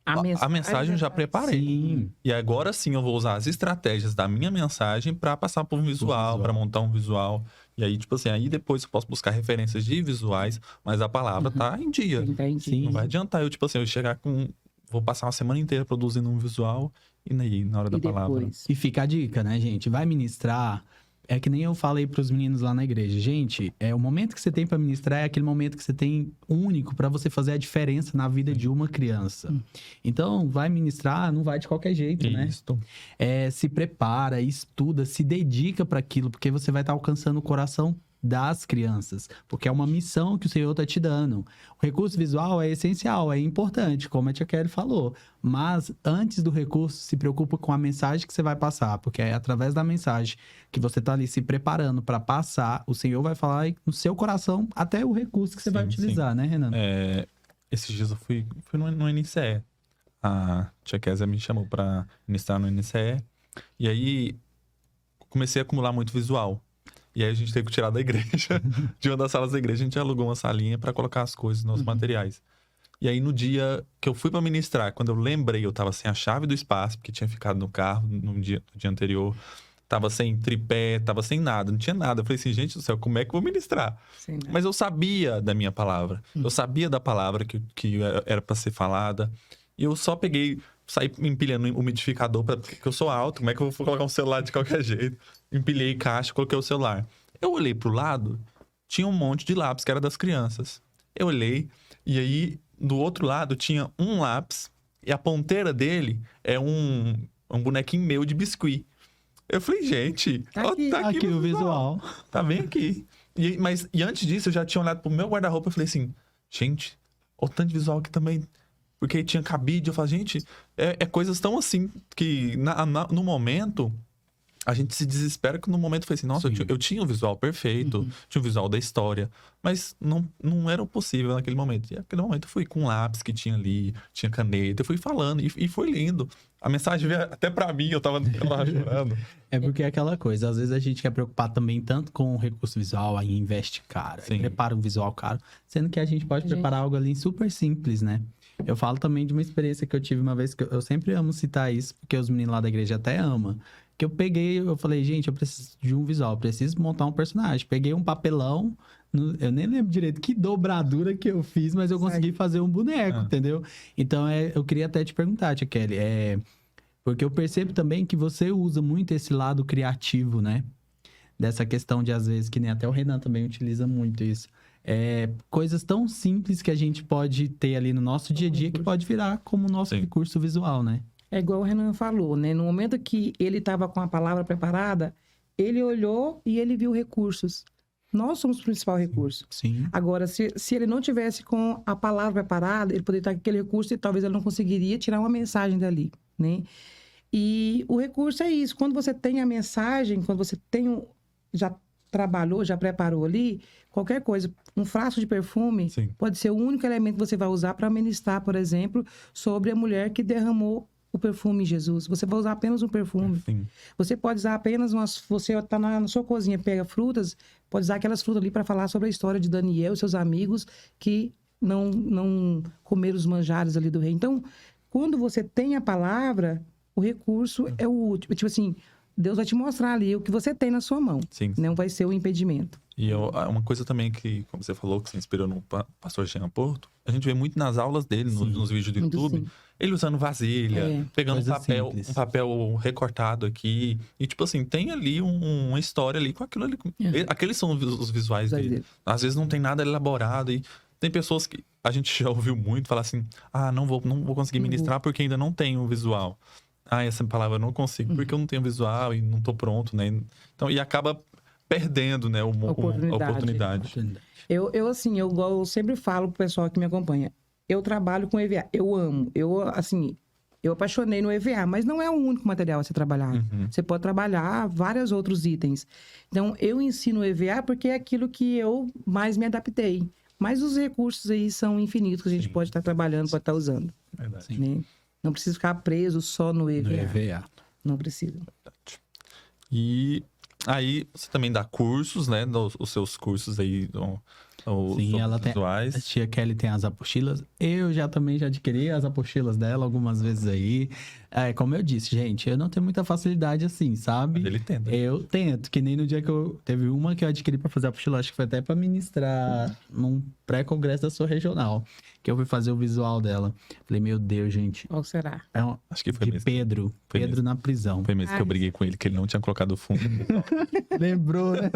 a mensagem eu já preparei. Sim. E agora sim eu vou usar as estratégias da minha mensagem pra passar por um visual, pra montar um visual. E aí, tipo assim, aí depois eu posso buscar referências de visuais, mas a palavra tá em dia. Entendi. Não vai adiantar eu, tipo assim, eu chegar com... Vou passar uma semana inteira produzindo um visual e aí, na hora da E palavra... depois? E fica a dica, né, gente? Vai ministrar. É que nem eu falei pros meninos lá na igreja. Gente, o momento que você tem pra ministrar é aquele momento que você tem único pra você fazer a diferença na vida de uma criança. Então, vai ministrar, não vai de qualquer jeito, né? Isso. Se prepara, estuda, se dedica para aquilo, porque você vai estar alcançando o coração das crianças, porque é uma missão que o Senhor está te dando. O recurso visual é essencial, é importante, como a tia Kelly falou, mas antes do recurso, se preocupa com a mensagem que você vai passar, porque é através da mensagem que você está ali se preparando para passar, o Senhor vai falar no seu coração até o recurso que você vai utilizar, né, Renan? Esses dias eu fui no NCE. A tia Kézia me chamou pra ministrar no NCE. E aí, comecei a acumular muito visual. E aí, a gente teve que tirar da igreja. De uma das salas da igreja, a gente alugou uma salinha pra colocar as coisas, nossos materiais. E aí, no dia que eu fui pra ministrar, quando eu lembrei, eu tava sem a chave do espaço, porque tinha ficado no carro no dia anterior. Tava sem tripé, tava sem nada, não tinha nada. Eu falei assim, gente do céu, como é que eu vou ministrar? Sem nada. Mas eu sabia da minha palavra. Eu sabia da palavra que era pra ser falada. E eu só peguei, saí empilhando um umidificador, porque eu sou alto, como é que eu vou colocar um celular de qualquer jeito? Empilhei caixa, coloquei o celular. Eu olhei pro lado, tinha um monte de lápis, que era das crianças. Eu olhei, e aí, do outro lado, tinha um lápis, e a ponteira dele é um bonequinho meu de biscuit. Eu falei, gente, Tá ó, aqui. tá aqui Aqui o visual. Tá bem aqui. E antes disso, eu já tinha olhado pro meu guarda-roupa e falei assim, gente, olha o tanto de visual aqui também. Porque tinha cabide, eu falei, gente, é coisas tão assim que no momento a gente se desespera que no momento foi assim, nossa, eu tinha o visual perfeito, tinha o visual da história, mas não era possível naquele momento. E naquele momento eu fui com um lápis que tinha ali, tinha caneta, eu fui falando e foi lindo. A mensagem veio até pra mim, eu tava lá chorando. É porque é aquela coisa, às vezes a gente quer preocupar também tanto com o recurso visual, aí investe caro, aí Sim. prepara um visual caro, sendo que a gente pode preparar algo ali super simples, né? Eu falo também de uma experiência que eu tive uma vez, que eu sempre amo citar isso, porque os meninos lá da igreja até amam. Que eu falei, gente, eu preciso de um visual, eu preciso montar um personagem. Peguei um papelão, eu nem lembro direito que dobradura que eu fiz, mas eu consegui fazer um boneco, entendeu? Então, eu queria até te perguntar, tia Kelly, porque eu percebo também que você usa muito esse lado criativo, né? Dessa questão de, às vezes, que nem até o Renan também utiliza muito isso. Coisas tão simples que a gente pode ter ali no nosso dia a dia que pode virar como nosso recurso visual, né? É igual o Renan falou, né? No momento que ele estava com a palavra preparada, ele olhou e ele viu recursos. Nós somos o principal recurso. Sim. Agora, se ele não tivesse com a palavra preparada, ele poderia estar com aquele recurso e talvez ele não conseguiria tirar uma mensagem dali, né? E o recurso é isso. Quando você tem a mensagem, quando você tem já trabalhou, já preparou ali, qualquer coisa, um frasco de perfume pode ser o único elemento que você vai usar para ministrar, por exemplo, sobre a mulher que derramou o perfume em Jesus. Você vai usar apenas um perfume. Sim. Você pode usar apenas você está na sua cozinha, pega frutas, pode usar aquelas frutas ali para falar sobre a história de Daniel e seus amigos que não comeram os manjares ali do rei. Então, quando você tem a palavra, o recurso é o último. Tipo assim, Deus vai te mostrar ali o que você tem na sua mão. Sim. Não vai ser o impedimento. E uma coisa também que, como você falou, que se inspirou no pastor Jean Porto, a gente vê muito nas aulas dele, nos vídeos do Muito YouTube, sim. ele usando vasilha, pegando um papel recortado aqui. E, tipo assim, tem ali uma história ali com aquilo ali. Aqueles são os visuais dele. Às vezes não tem nada elaborado. E tem pessoas que a gente já ouviu muito falar assim, não vou conseguir ministrar porque ainda não tenho o visual. Essa palavra eu não consigo porque eu não tenho visual e não tô pronto, né? Então, e acaba perdendo, né, a oportunidade. Eu sempre falo pro pessoal que me acompanha, eu trabalho com EVA, eu amo, assim, Eu apaixonei no EVA, mas não é o único material a ser trabalhado. Uhum. Você pode trabalhar vários outros itens. Então, eu ensino o EVA porque é aquilo que eu mais me adaptei. Mas os recursos aí são infinitos que a gente Sim. pode estar trabalhando, pode estar usando. Verdade. Sim. Né? Não precisa ficar preso só no EVA. No EVA. Não precisa. E aí você também dá cursos, né? Os seus cursos aí, os Sim, ela tem. A visuais. tia Kelly tem as apostilas. Eu também já adquiri as apostilas dela algumas vezes aí. Como eu disse, gente, eu não tenho muita facilidade assim, sabe? Mas ele tenta. Eu tento, que nem no dia que teve uma que eu adquiri pra fazer a apostila, acho que foi até pra ministrar num pré-congresso da sua regional, que eu fui fazer o visual dela. Falei, meu Deus, gente. Qual será? Acho que foi De mesmo. Pedro. Foi Pedro mesmo. na prisão. Foi mesmo que eu briguei com ele, que ele não tinha colocado o fundo. Lembrou, né?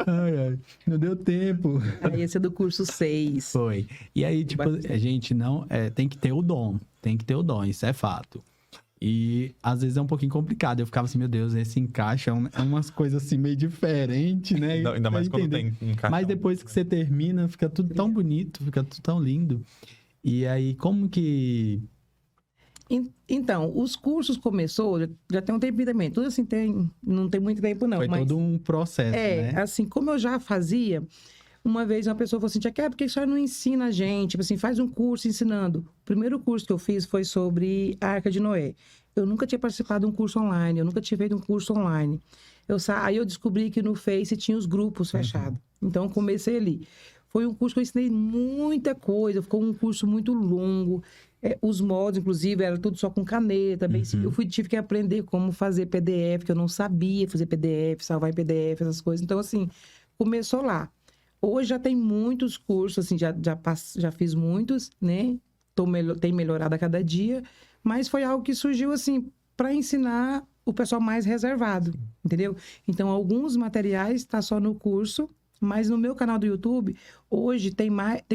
Ai. Não deu tempo. Esse é do curso 6. Foi. E aí, tipo, a gente não... tem que ter o dom. Tem que ter o dom, isso é fato. E às vezes é um pouquinho complicado. Eu ficava assim, meu Deus, esse encaixe é umas coisas assim meio diferentes, né? Ainda mais Pra quando entender. tem encaixe. Mas depois que você termina, fica tudo tão bonito, fica tudo tão lindo. E aí, como que... Então, os cursos começou, já tem um tempinho também. Tudo assim, não tem muito tempo não. Foi mas todo um processo, né? assim, como eu já fazia, uma vez uma pessoa falou assim, tia, por que a senhora não ensina a gente? Tipo assim, faz um curso ensinando. O primeiro curso que eu fiz foi sobre a Arca de Noé. Eu nunca tinha participado de um curso online, eu nunca tinha feito um curso online. Aí eu descobri que no Face tinha os grupos fechados. Então, eu comecei ali. Foi um curso que eu ensinei muita coisa, ficou um curso muito longo. Os modos, inclusive, era tudo só com caneta. Eu tive que aprender como fazer PDF, que eu não sabia fazer PDF, salvar em PDF, essas coisas. Então, assim, começou lá. Hoje já tem muitos cursos, assim, já fiz muitos, né? Tem melhorado a cada dia, mas foi algo que surgiu, assim, para ensinar o pessoal mais reservado, entendeu? Então, alguns materiais tá só no curso, mas no meu canal do YouTube, hoje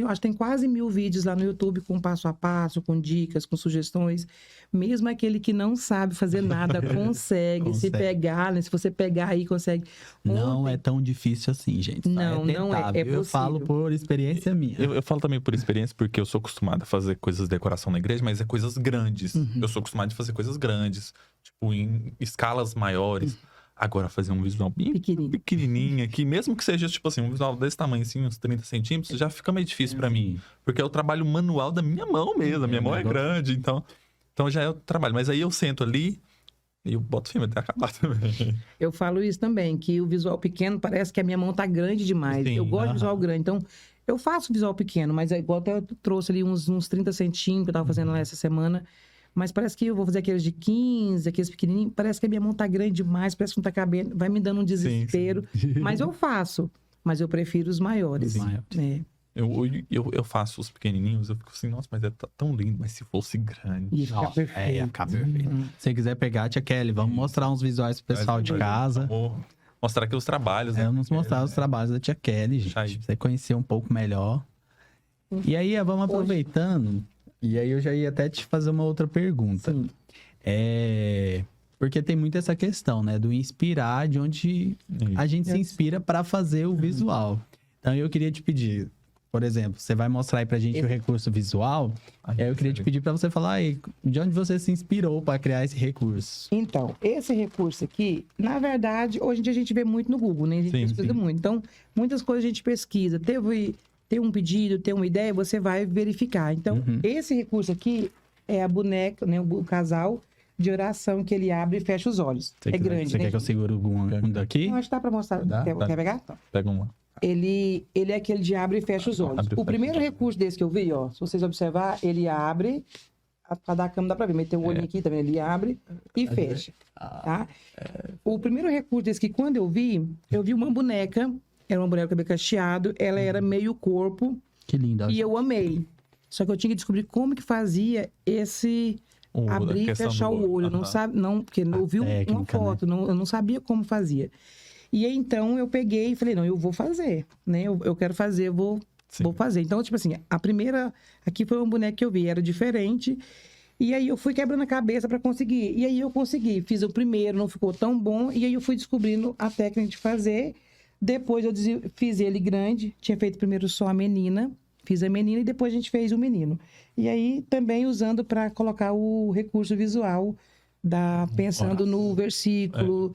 acho que tem quase 1000 vídeos lá no YouTube com passo a passo, com dicas, com sugestões. Mesmo aquele que não sabe fazer nada, consegue. Se pegar, né? Se você pegar aí, consegue. Não é tão difícil assim, gente. Tá? Não é possível. Eu falo por experiência minha. Eu falo também por experiência, porque eu sou acostumado a fazer coisas de decoração na igreja, mas é coisas grandes. Eu sou acostumado a fazer coisas grandes, tipo, em escalas maiores. Agora, fazer um visual bem pequenininho aqui, mesmo que seja, tipo assim, um visual desse tamanho, assim, uns 30 centímetros, já fica meio difícil pra mim. Porque é o trabalho manual da minha mão mesmo. A minha mão é grande, então já é o trabalho. Mas aí eu sento ali e eu boto o filme até acabar também. Eu falo isso também, que o visual pequeno parece que a minha mão tá grande demais. Sim, eu gosto de visual grande, então eu faço visual pequeno, mas é igual até eu trouxe ali uns 30 centímetros, eu tava fazendo lá essa semana. Mas parece que eu vou fazer aqueles de 15, aqueles pequenininhos. Parece que a minha mão tá grande demais, parece que não tá cabendo. Vai me dando um desespero. Sim. Mas eu faço. Mas eu prefiro os maiores. Eu faço os pequenininhos, eu fico assim, nossa, mas é tão lindo. Mas se fosse grande... Ia ficar perfeito. Ia ficar perfeito. Se você quiser pegar, tia Kelly, vamos mostrar uns visuais pro pessoal de casa. Vamos mostrar aqui os trabalhos. Vamos mostrar os trabalhos da tia Kelly, gente. Pra você conhecer um pouco melhor. E aí, vamos aproveitando... E aí eu já ia até te fazer uma outra pergunta. Sim. Porque tem muito essa questão, né? Do inspirar, de onde a gente se inspira para fazer o visual. Então eu queria te pedir, por exemplo, você vai mostrar aí pra gente o recurso visual. Eu queria te pedir para você falar aí, de onde você se inspirou para criar esse recurso. Então, esse recurso aqui, na verdade, hoje em dia a gente vê muito no Google, né? A gente pesquisa muito. Então, muitas coisas a gente pesquisa. Tem um pedido, tem uma ideia, você vai verificar. Então, esse recurso aqui é a boneca, né, o casal de oração que ele abre e fecha os olhos. Grande, Você quer que eu segure um daqui? Não, acho que dá pra mostrar. Quer pegar? Tá. Pega uma. Ele é aquele de abre e fecha os olhos. O primeiro recurso desse que eu vi, ó, se vocês observar, ele abre, pra dar a câmera dá pra ver, meter o olho aqui também, ele abre e fecha, tá? O primeiro recurso desse que quando eu vi uma boneca. Era uma boneca cabelo cacheado, ela era meio corpo. Que linda. E eu amei. Só que eu tinha que descobrir como que fazia esse abrir e fechar o olho. Não, porque eu vi uma foto, né? Eu não sabia como fazia. E aí, então, eu peguei e falei, não, eu vou fazer, né? Eu quero fazer, vou fazer. Então, tipo assim, a primeira... Aqui foi uma boneca que eu vi, era diferente. E aí, eu fui quebrando a cabeça para conseguir. E aí, eu consegui. Fiz o primeiro, não ficou tão bom. E aí, eu fui descobrindo a técnica de fazer... Depois eu fiz ele grande, tinha feito primeiro só a menina, Fiz a menina e depois a gente fez o menino. E aí também usando para colocar o recurso visual pensando no versículo,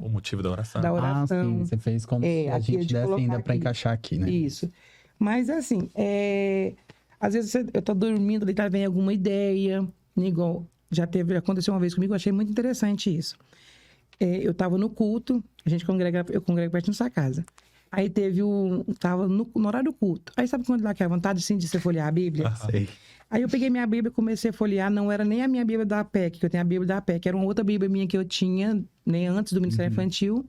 O motivo da oração. da oração. Sim, você fez como se a aqui gente de desse colocar ainda para aqui. encaixar aqui, né? Isso. Mas assim, às vezes eu tô dormindo, daí vem alguma ideia, igual já aconteceu uma vez comigo, eu achei muito interessante isso. Eu estava no culto, eu congrego perto da sua casa. Aí tava no horário do culto. Aí sabe quando dá aquela vontade assim, de você folhear a Bíblia? Sei. Aí eu peguei minha Bíblia e comecei a folhear, não era nem a minha Bíblia da APEC, que eu tenho a Bíblia da APEC, era uma outra Bíblia minha que eu tinha, né, antes do Ministério Infantil.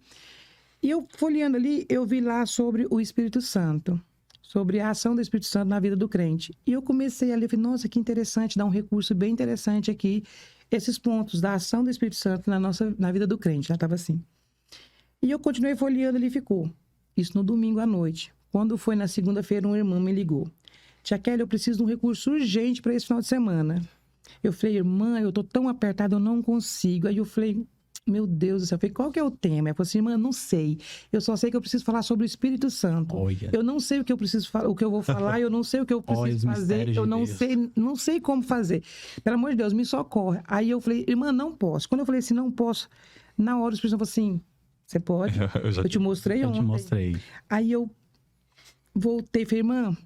E eu folheando ali, eu vi lá sobre o Espírito Santo, sobre a ação do Espírito Santo na vida do crente. E eu comecei ali, eu falei, nossa, que interessante, dá um recurso bem interessante aqui, esses pontos da ação do Espírito Santo na vida do crente, já estava assim. E eu continuei folheando, ali ficou. Isso no domingo à noite. Quando foi na segunda-feira, um irmão me ligou. Tia Kelly, eu preciso de um recurso urgente para esse final de semana. Eu falei, irmã, eu tô tão apertada, eu não consigo. Aí eu falei, meu Deus do céu, eu falei, qual que é o tema? Ela falou assim, irmã, não sei. Eu só sei que eu preciso falar sobre o Espírito Santo. Olha. Eu não sei o que eu preciso falar, o que eu vou falar, eu não sei o que eu preciso fazer, eu não sei como fazer. Pelo amor de Deus, me socorre. Aí eu falei, irmã, não posso. Quando eu falei assim, não posso, na hora o Espírito Santo falou assim, você pode? Eu te mostrei ontem. Eu te mostrei. Aí eu voltei e falei, irmã,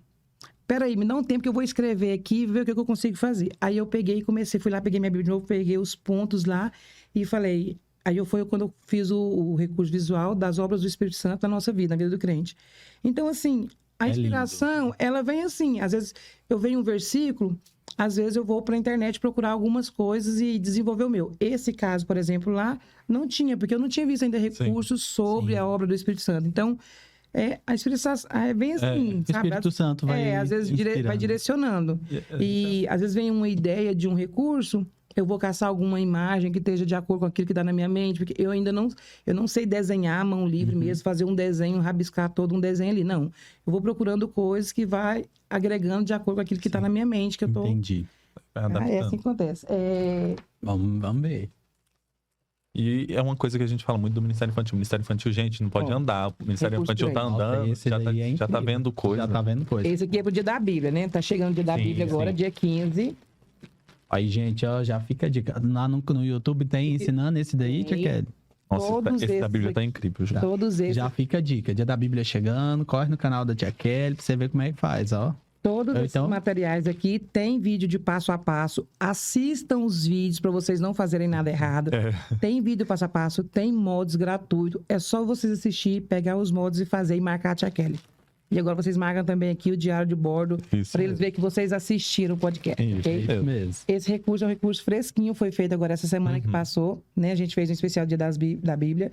peraí, me dá um tempo que eu vou escrever aqui e ver o que eu consigo fazer. Aí eu peguei e comecei, fui lá, peguei minha Bíblia de novo, peguei os pontos lá e falei... Aí foi quando eu fiz o recurso visual das obras do Espírito Santo na nossa vida, na vida do crente. Então, assim, a inspiração, ela vem assim. Às vezes eu venho um versículo, às vezes eu vou para a internet procurar algumas coisas e desenvolver o meu. Esse caso, por exemplo, lá, não tinha, porque eu não tinha visto ainda recursos sobre a obra do Espírito Santo. Então... a inspiração vem assim, o sabe? Espírito Santo vai às vezes inspirando. vai direcionando. E às vezes vem uma ideia de um recurso, eu vou caçar alguma imagem que esteja de acordo com aquilo que está na minha mente, porque eu ainda não sei desenhar à mão livre mesmo, fazer um desenho, rabiscar todo um desenho ali, não. Eu vou procurando coisas que vai agregando de acordo com aquilo que está na minha mente, que eu tô... Entendi. É assim que acontece. Vamos ver. E é uma coisa que a gente fala muito do Ministério Infantil. O Ministério Infantil, gente, não pode andar. O Ministério recurso Infantil tá grande. andando, Esse daí é já tá incrível. vendo coisa. Já tá vendo coisa. Esse aqui é pro dia da Bíblia, né? Tá chegando o dia da Sim, Bíblia agora, sim. dia 15. Aí, gente, ó, já fica a dica. Lá no YouTube tem ensinando esse daí, Tia Tem. Kelly. Nossa, Todos esse da esses Bíblia tá aqui. incrível já. Todos esses. Já fica a dica. Dia da Bíblia chegando, corre no canal da Tia Kelly pra você ver como é que faz, ó. Todos esses Então- materiais aqui tem vídeo de passo a passo. Assistam os vídeos para vocês não fazerem nada errado. Tem vídeo passo a passo, tem modos gratuitos. É só vocês assistir, pegar os modos e fazer e marcar a Tia Kelly. E agora vocês marcam também aqui o diário de bordo Isso para eles mesmo. verem que vocês assistiram o podcast. Isso, ok? isso. Mesmo. Esse recurso é um recurso fresquinho, foi feito agora essa semana que passou, né? A gente fez um especial Dia da Bíblia,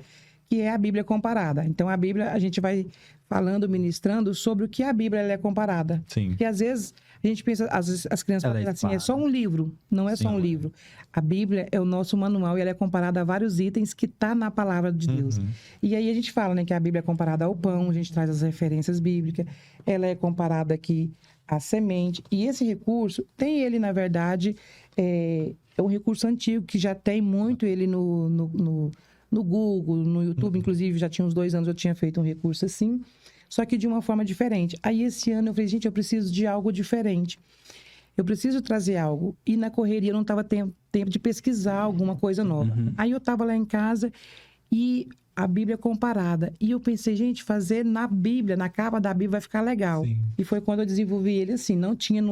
que é a Bíblia comparada. Então, a Bíblia, a gente vai falando, ministrando sobre o que a Bíblia ela é comparada. Sim. Porque, às vezes, a gente pensa, às vezes as crianças Ela é falam assim, é só espada. um livro. Não é só um livro. A Bíblia é o nosso manual e ela é comparada a vários itens que tá na palavra de Deus. E aí a gente fala, né, que a Bíblia é comparada ao pão, a gente traz as referências bíblicas, ela é comparada aqui à semente. E esse recurso, tem ele, na verdade, é um recurso antigo, que já tem muito ele no Google, no YouTube, inclusive, já tinha uns 2 anos eu tinha feito um recurso assim, só que de uma forma diferente. Aí esse ano eu falei, gente, eu preciso de algo diferente. Eu preciso trazer algo. E na correria eu não estava tempo de pesquisar alguma coisa nova. Aí eu estava lá em casa e a Bíblia comparada. E eu pensei, gente, fazer na Bíblia, na capa da Bíblia vai ficar legal. Sim. E foi quando eu desenvolvi ele assim, não tinha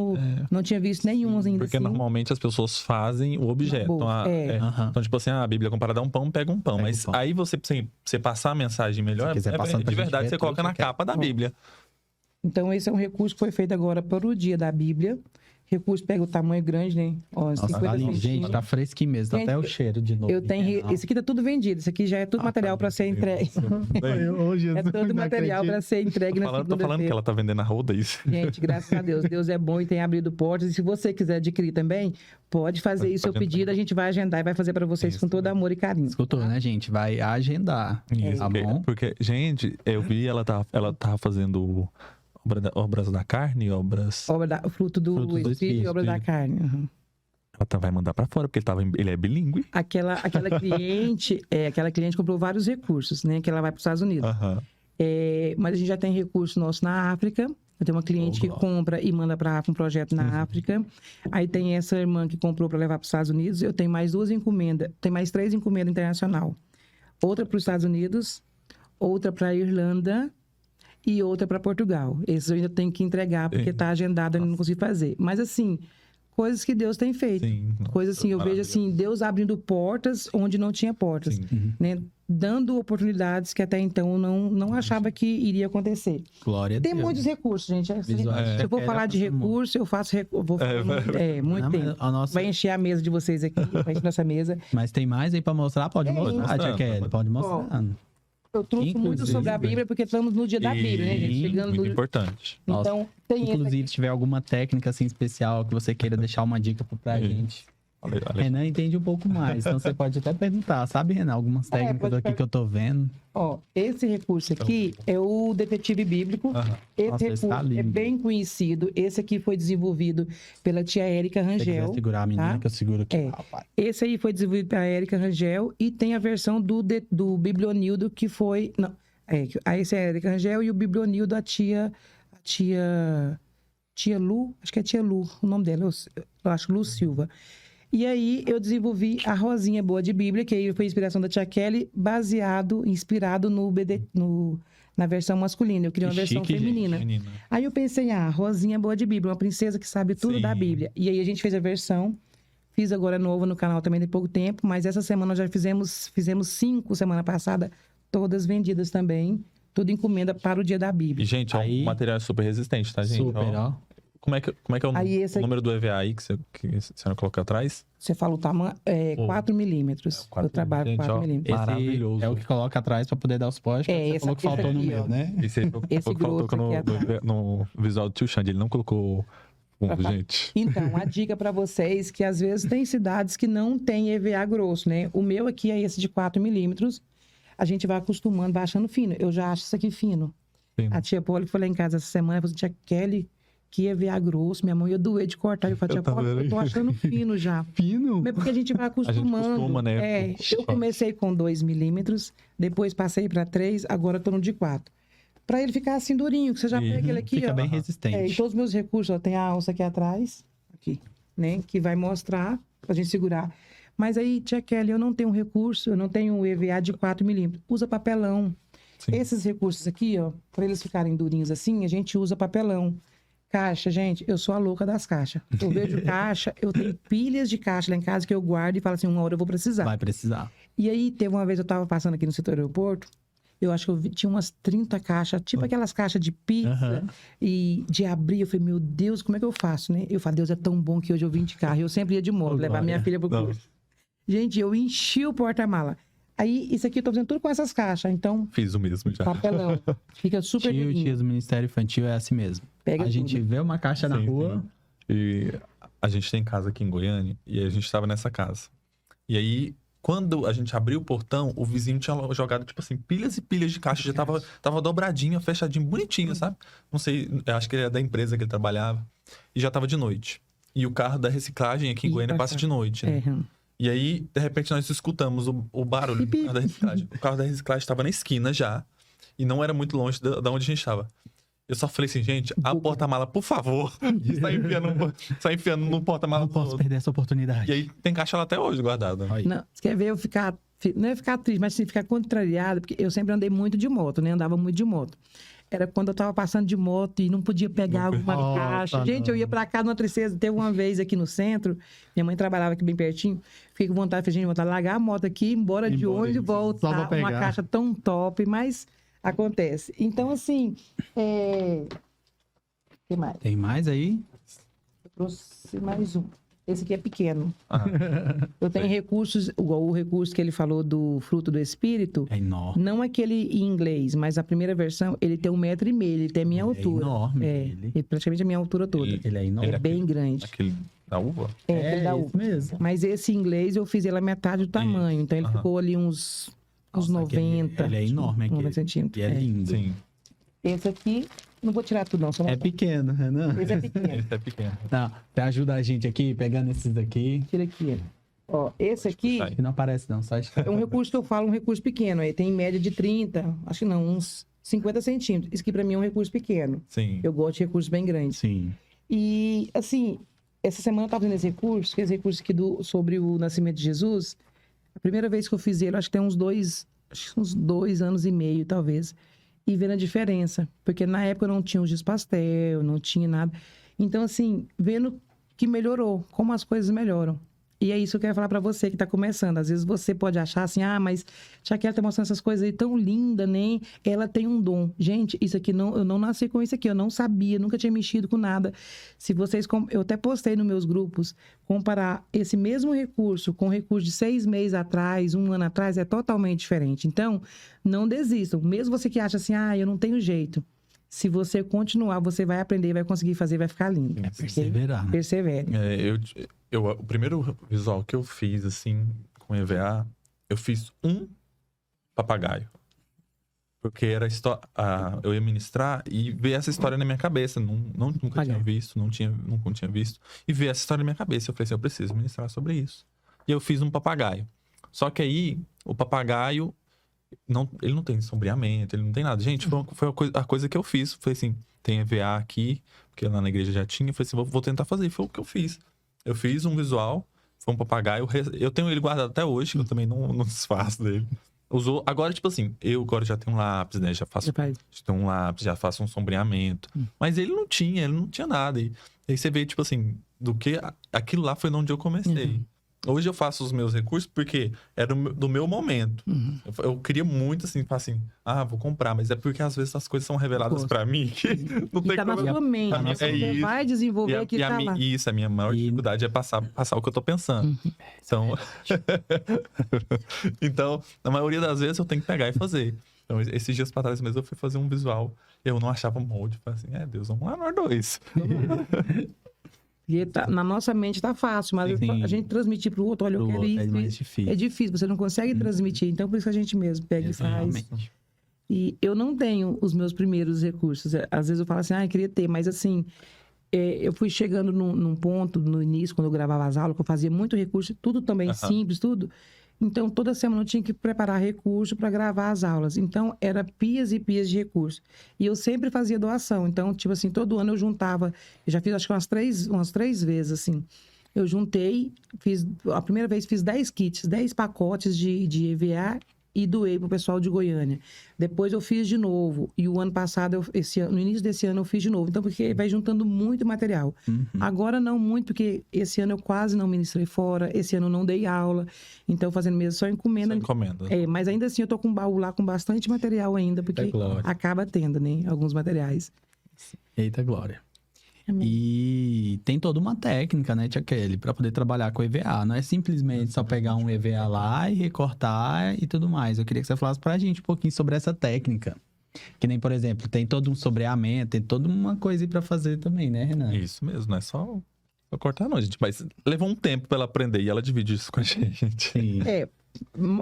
visto nenhum ainda Porque assim. normalmente as pessoas fazem o objeto. bolsa, Aham. Então, tipo assim, a Bíblia comparada a um pão, pega um pão. Pega Mas um pão. aí você passar a mensagem melhor, Se quiser passando pra de gente verdade, ver você tudo coloca que na você quer. capa da Bíblia. Então, esse é um recurso que foi feito agora para o dia da Bíblia. Recurso pega o tamanho grande, né? Ó, Nossa, 50 tá lindo. Gente, centímetros. tá fresquinho mesmo. Tá Gente, até o cheiro de novo. Eu tenho. Esse aqui tá tudo vendido. Esse aqui já é tudo material para ser entregue. É todo material para ser entregue na Tô falando que segunda-feira. ela tá vendendo a roda, isso. Gente, graças a Deus. Deus é bom e tem abrido portas. E se você quiser adquirir também, pode fazer Pode isso. Seu entrar. pedido, a gente vai agendar e vai fazer para vocês Isso com todo amor e carinho. Escutou, né, gente? Vai agendar. Isso, Tá bom? porque, gente, eu vi ela tava fazendo obras da carne, obras... Fruto do Fruto do Espírito e Espírito, obra da carne. Uhum. Ela vai mandar pra fora, porque ele é bilíngue. Aquela cliente comprou vários recursos, né? Que ela vai para os Estados Unidos. Aham. Mas a gente já tem recurso nosso na África Eu tenho uma cliente que compra e manda para um projeto na África. Aí tem essa irmã que comprou para levar para os Estados Unidos. Eu tenho mais 2 encomendas, tem mais 3 encomendas internacional. Outra para os Estados Unidos, outra para a Irlanda e outra para Portugal. Esses eu ainda tenho que entregar porque está agendado, eu não consigo fazer. Mas assim, coisas que Deus tem feito. Sim, coisas assim, eu vejo assim, Deus abrindo portas onde não tinha portas. Né? Dando oportunidades que até então eu não achava que iria acontecer. Glória a Tem Deus. muitos recursos, gente. Assim, Visual. se eu for falar de recurso, eu faço vou falar muito Não, mas tempo. a nossa- Vai encher a mesa de vocês aqui, vai encher nossa mesa. Mas tem mais aí pra mostrar? Pode mostrar, mostrando, Tia Kelly. Pode mostrar. Eu trouxe muito Inclusive, sobre a Bíblia, porque estamos no dia da Bíblia, né, gente? Chegando muito no... importante. Então, tem esse Inclusive, se tiver alguma técnica assim especial que você queira deixar uma dica pra gente. Olha, Renan entende um pouco mais, então você pode até perguntar, sabe, Renan? Algumas técnicas pode aqui que eu tô vendo. Ó, esse recurso aqui é o detetive bíblico. Aham. Esse Nossa, esse recurso tá lindo. é bem conhecido. Esse aqui foi desenvolvido pela tia Érica Se você quiser Rangel. segurar a menina, tá? que eu seguro aqui. É. Rapaz. Esse aí foi desenvolvido pela Érica Rangel e tem a versão do Biblionildo que foi... Não, esse é a Érica Rangel e o Biblionildo, a tia Lu, acho que é tia Lu, o nome dela, eu acho Lu Silva. E aí eu desenvolvi a Rosinha Boa de Bíblia, que aí foi inspiração da tia Kelly, inspirado na versão masculina. Eu queria uma Que versão chique, gente. feminina. Menina. Aí eu pensei, Rosinha Boa de Bíblia, uma princesa que sabe tudo Sim. da Bíblia. E aí a gente fez a versão, fiz agora novo no canal também tem pouco tempo, mas essa semana nós já fizemos 5 semana passada, todas vendidas também, tudo encomenda para o dia da E, Bíblia. gente, Aí- o material é super resistente, tá, gente? Super, ó. Como é que é o, Aí esse o número do EVA aí que a senhora coloca atrás? Você fala o tamanho, Pô. 4 milímetros. Eu trabalho com Gente, 4 ó, milímetros. Esse Maravilhoso. é o que coloca atrás pra poder dar os postes. É, Você falou que esse faltou no aqui, meu, ó. né? Esse aí foi Esse foi o que faltou grosso aqui no visual do tio Xande. Ele não colocou fundo, gente. Então, a dica para vocês que às vezes tem cidades que não tem EVA grosso, né? O meu aqui é esse de 4 milímetros. A gente vai acostumando, vai achando fino. Eu já acho isso aqui fino. Sim. A tia Poli foi lá em casa essa semana, falou assim, tia Kelly, que EVA grosso, minha mão ia doer de cortar. Eu falei, tia tava Poli, eu tô vendo. achando fino já. Fino? Mas porque a gente vai acostumando. costuma, né? É, eu comecei com 2 milímetros, depois passei para 3, agora tô no de 4. Para ele ficar assim durinho, que você já Uhum. pega ele aqui, Fica ó. bem É, e resistente. todos os meus recursos, ó, tem a alça aqui atrás, aqui, né? Que vai mostrar pra gente segurar. Mas aí, tia Kelly, eu não tenho um recurso, eu não tenho um EVA de 4 milímetros. Usa papelão. Sim. Esses recursos aqui, ó, para eles ficarem durinhos assim, a gente usa papelão. Caixa, gente, eu sou a louca das caixas. Eu vejo caixa, eu tenho pilhas de caixa lá em casa que eu guardo e falo assim, uma hora eu vou precisar. Vai precisar. E aí, teve uma vez eu tava passando aqui no setor aeroporto, eu acho que tinha umas 30 caixas, tipo aquelas caixas de pizza Aham. e de abrir. Eu falei, meu Deus, como é que eu faço, né? Eu falei, Deus é tão bom que hoje eu vim de carro. Eu sempre ia de moto, Oh, levar minha glória. filha pro Não. curso. Gente, eu enchi o porta-mala. Aí, isso aqui eu tô fazendo tudo com essas caixas. Então, Fiz o mesmo já. papelão. Fica super Tio e limpinho. tias do Ministério Infantil é assim mesmo. Pega A gente tudo. vê uma caixa na Sim, rua, sim. E a gente tem casa aqui em Goiânia e a gente tava nessa casa. E aí, quando a gente abriu o portão, o vizinho tinha jogado, tipo assim, pilhas e pilhas de caixa. Já tava dobradinho, fechadinho, bonitinho, sabe? Não sei, eu acho que ele é da empresa que ele trabalhava. E já tava de noite. E o carro da reciclagem aqui em Ih, Goiânia passa de noite, né? É, E aí, de repente, nós escutamos o barulho do carro da reciclagem. O carro da reciclagem estava na esquina já. E não era muito longe da onde a gente estava. Eu só falei assim, gente, a porta-mala, por favor. E sai enfiando no porta-mala não posso todo. perder essa oportunidade. E aí tem caixa lá até hoje guardada. Aí. Não, você quer ver eu ficar... Não é ficar triste, mas sim ficar contrariado, porque eu sempre andei muito de moto, né? Andava muito de moto. Era quando eu tava passando de moto e não podia pegar alguma Nossa, caixa. Gente, eu ia pra casa numa tristeza. Teve uma vez aqui no centro, minha mãe trabalhava aqui bem pertinho. Fiquei com vontade, falei, gente, vontade de largar a moto aqui, ir embora de Embora, ônibus e só pra voltar. pegar. Uma caixa tão top, mas acontece. Então, assim, o que mais? Tem mais aí? Eu trouxe mais um. Esse aqui é pequeno. Ah, Eu tenho recursos, igual o recurso que ele falou do fruto do espírito. É enorme. Não aquele em inglês, mas a primeira versão, ele tem 1,5 metro, ele tem a minha altura. É enorme. É, Ele. praticamente a minha altura toda. Ele é enorme. É bem grande. aquele da uva? É, aquele da isso uva. mesmo. Mas esse em inglês eu fiz ele a metade do tamanho. Então ele Aham. ficou ali uns Nossa, 90. ele é enorme aqui. 90 centímetros. E é é. lindo. Sim. Esse aqui, não vou tirar tudo não, só É mostrar. pequeno, Renan. Esse é pequeno. Esse é pequeno. Não, você ajuda a gente aqui, pegando esses daqui. Tira aqui. Ó, esse aqui puxar aí. Que não aparece não, só é um recurso que eu falo, um recurso pequeno. Aí tem em média de 30, acho que não, uns 50 centímetros. Isso aqui pra mim é um recurso pequeno. Sim. Eu gosto de recursos bem grandes. Sim. E, assim, essa semana eu tava fazendo esse recurso, que é esse recurso aqui sobre o nascimento de Jesus. A primeira vez que eu fiz ele, acho que tem uns 2 anos e meio, talvez. E vendo a diferença. Porque na época eu não tinha o giz pastel, não tinha nada. Então, assim, vendo que melhorou, como as coisas melhoram. E é isso que eu quero falar pra você que tá começando. Às vezes você pode achar assim, mas Jaqueline tá mostrando essas coisas aí tão lindas, né? Ela tem um dom. Gente, isso aqui eu não nasci com isso aqui, eu não sabia, nunca tinha mexido com nada. Se vocês, eu até postei nos meus grupos, comparar esse mesmo recurso com o recurso de 6 meses atrás, 1 ano atrás, é totalmente diferente. Então, não desistam. Mesmo você que acha assim, eu não tenho jeito. Se você continuar, você vai aprender, vai conseguir fazer, vai ficar lindo. É perseverar. Persevere. O primeiro visual que eu fiz, assim, com EVA, eu fiz um papagaio. Porque era eu ia ministrar e ver essa história na minha cabeça. Nunca tinha visto, nunca tinha visto. E ver essa história na minha cabeça. Eu falei assim, eu preciso ministrar sobre isso. E eu fiz um papagaio. Só que aí, o papagaio, ele não tem sombreamento, ele não tem nada. Gente, foi a coisa que eu fiz. Falei assim, tem EVA aqui, porque lá na igreja já tinha. Falei assim, vou tentar fazer. E foi o que eu fiz. Eu fiz um visual, foi um papagaio. Eu tenho ele guardado até hoje, que eu também não desfaço dele. Agora, tipo assim, eu agora já tenho um lápis, né? Já tenho um lápis, já faço um sombreamento. Mas ele não tinha nada. E aí você vê, tipo assim, aquilo lá foi onde eu comecei. Hoje eu faço os meus recursos porque era do meu momento. Eu queria muito, assim, falar assim, vou comprar. Mas é porque às vezes as coisas são reveladas pra mim que não tem tá na sua mente. Você vai desenvolver aquilo que tá lá. Isso, a minha maior dificuldade é passar o que eu tô pensando. Então, na maioria das vezes eu tenho que pegar e fazer. Então, esses dias pra trás mesmo eu fui fazer um visual. Eu não achava molde. Falei assim, Deus, vamos lá nós dois. Porque na nossa mente tá fácil, mas a gente transmitir pro outro, olha, eu quero isso. É mais difícil. É difícil, você não consegue transmitir. Então, por isso que a gente mesmo pega e faz. E eu não tenho os meus primeiros recursos. Às vezes eu falo assim, queria ter, mas assim, eu fui chegando num ponto, no início, quando eu gravava as aulas, que eu fazia muito recurso, tudo também simples, tudo. Então, toda semana eu tinha que preparar recurso para gravar as aulas. Então, era pias e pias de recurso. E eu sempre fazia doação. Então, tipo assim, todo ano eu juntava... Eu já fiz, acho que umas três vezes, assim. Eu juntei, a primeira vez fiz 10 kits, 10 pacotes de EVA e doei pro pessoal de Goiânia. Depois eu fiz de novo. E o ano passado, no início desse ano, eu fiz de novo. Então, porque vai juntando muito material. Agora não muito, porque esse ano eu quase não ministrei fora. Esse ano eu não dei aula. Então, fazendo mesmo só encomenda. Mas ainda assim, eu tô com um baú lá com bastante material ainda, porque acaba tendo, né? Alguns materiais. Eita, glória. Amém. E tem toda uma técnica, né, Tia Kelly, para poder trabalhar com EVA. Não é simplesmente só pegar um EVA lá e recortar e tudo mais. Eu queria que você falasse pra gente um pouquinho sobre essa técnica. Que nem, por exemplo, tem todo um sombreamento, tem toda uma coisa aí pra fazer também, né, Renan? Isso mesmo, não é só cortar não, gente. Mas levou um tempo pra ela aprender e ela divide isso com a gente. Sim.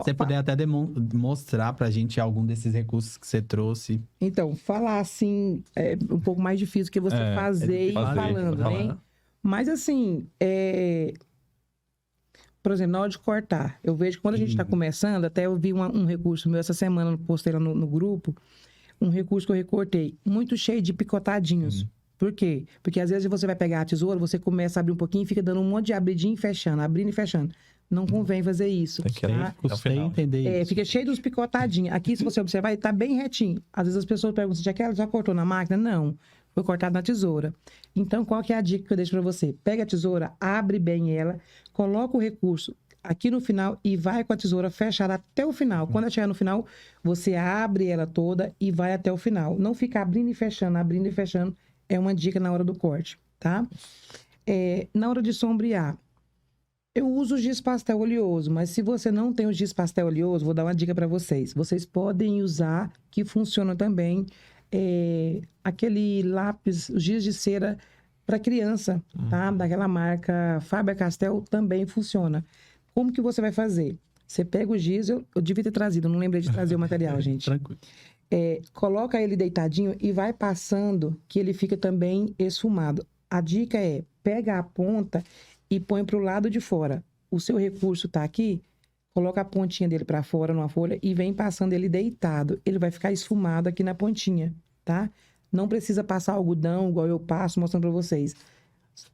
Você puder até mostrar pra gente algum desses recursos que você trouxe. Então, falar assim é um pouco mais difícil que você fazer e falando, né? Mas assim, por exemplo, na hora de cortar, eu vejo que quando a gente está começando, até eu vi um recurso meu essa semana, postei lá no grupo, um recurso que eu recortei, muito cheio de picotadinhos. Por quê? Porque às vezes você vai pegar a tesoura, você começa a abrir um pouquinho e fica dando um monte de abridinho e fechando, abrindo e fechando. Não convém fazer isso. Tem que custei entender isso. Fica cheio dos picotadinhos. Aqui, se você observar, ele tá bem retinho. Às vezes as pessoas perguntam, já cortou na máquina? Não. Foi cortado na tesoura. Então, qual que é a dica que eu deixo para você? Pega a tesoura, abre bem ela, coloca o recurso aqui no final e vai com a tesoura fechada até o final. Quando ela chegar no final, você abre ela toda e vai até o final. Não fica abrindo e fechando. É uma dica na hora do corte, tá? Na hora de sombrear, eu uso giz pastel oleoso, mas se você não tem o giz pastel oleoso, vou dar uma dica para vocês. Vocês podem usar, que funciona também, aquele lápis, o giz de cera para criança, tá? Daquela marca Faber-Castell também funciona. Como que você vai fazer? Você pega o giz, eu devia ter trazido, não lembrei de trazer o material, gente. Tranquilo. Coloca ele deitadinho e vai passando, que ele fica também esfumado. A dica pega a ponta e põe para o lado de fora. O seu recurso tá aqui, coloca a pontinha dele pra fora numa folha e vem passando ele deitado. Ele vai ficar esfumado aqui na pontinha, tá? Não precisa passar algodão, igual eu passo, mostrando pra vocês.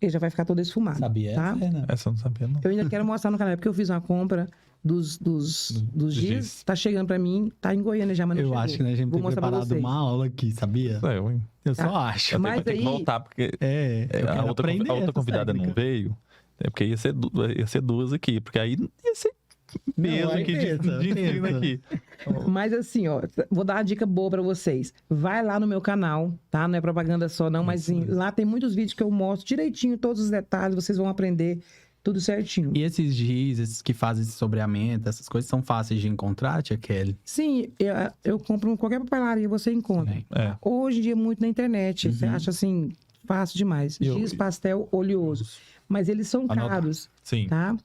Ele já vai ficar todo esfumado, Sabia tá? essa, Renan? Essa eu não sabia, não. Eu ainda quero mostrar no canal, porque eu fiz uma compra dos giz. giz. Tá chegando pra mim, tá em Goiânia já, mas não Eu chegou. acho que a gente Vou tem mostrar pra preparado vocês. uma aula aqui, sabia? É, eu Eu só acho. eu Mas tenho que aí- voltar, porque Eu a quero outra, aprender a outra essa convidada não técnica. veio. É porque ia ser duas aqui, porque aí ia ser peso aí aqui pensa, de ensino pensa. aqui. Mas assim, ó, vou dar uma dica boa pra vocês. Vai lá no meu canal, tá? Não é propaganda só, não, mas sim, lá tem muitos vídeos que eu mostro direitinho todos os detalhes, vocês vão aprender tudo certinho. E esses giz, esses que fazem esse sobreamento, essas coisas são fáceis de encontrar, tia Kelly? Sim, eu compro em qualquer papelaria, você encontra. Também. É. Hoje em dia, muito na internet. Você acha assim, fácil demais. Eu- Giz, pastel, oleoso. Mas eles são Anotar. caros, Sim, tá?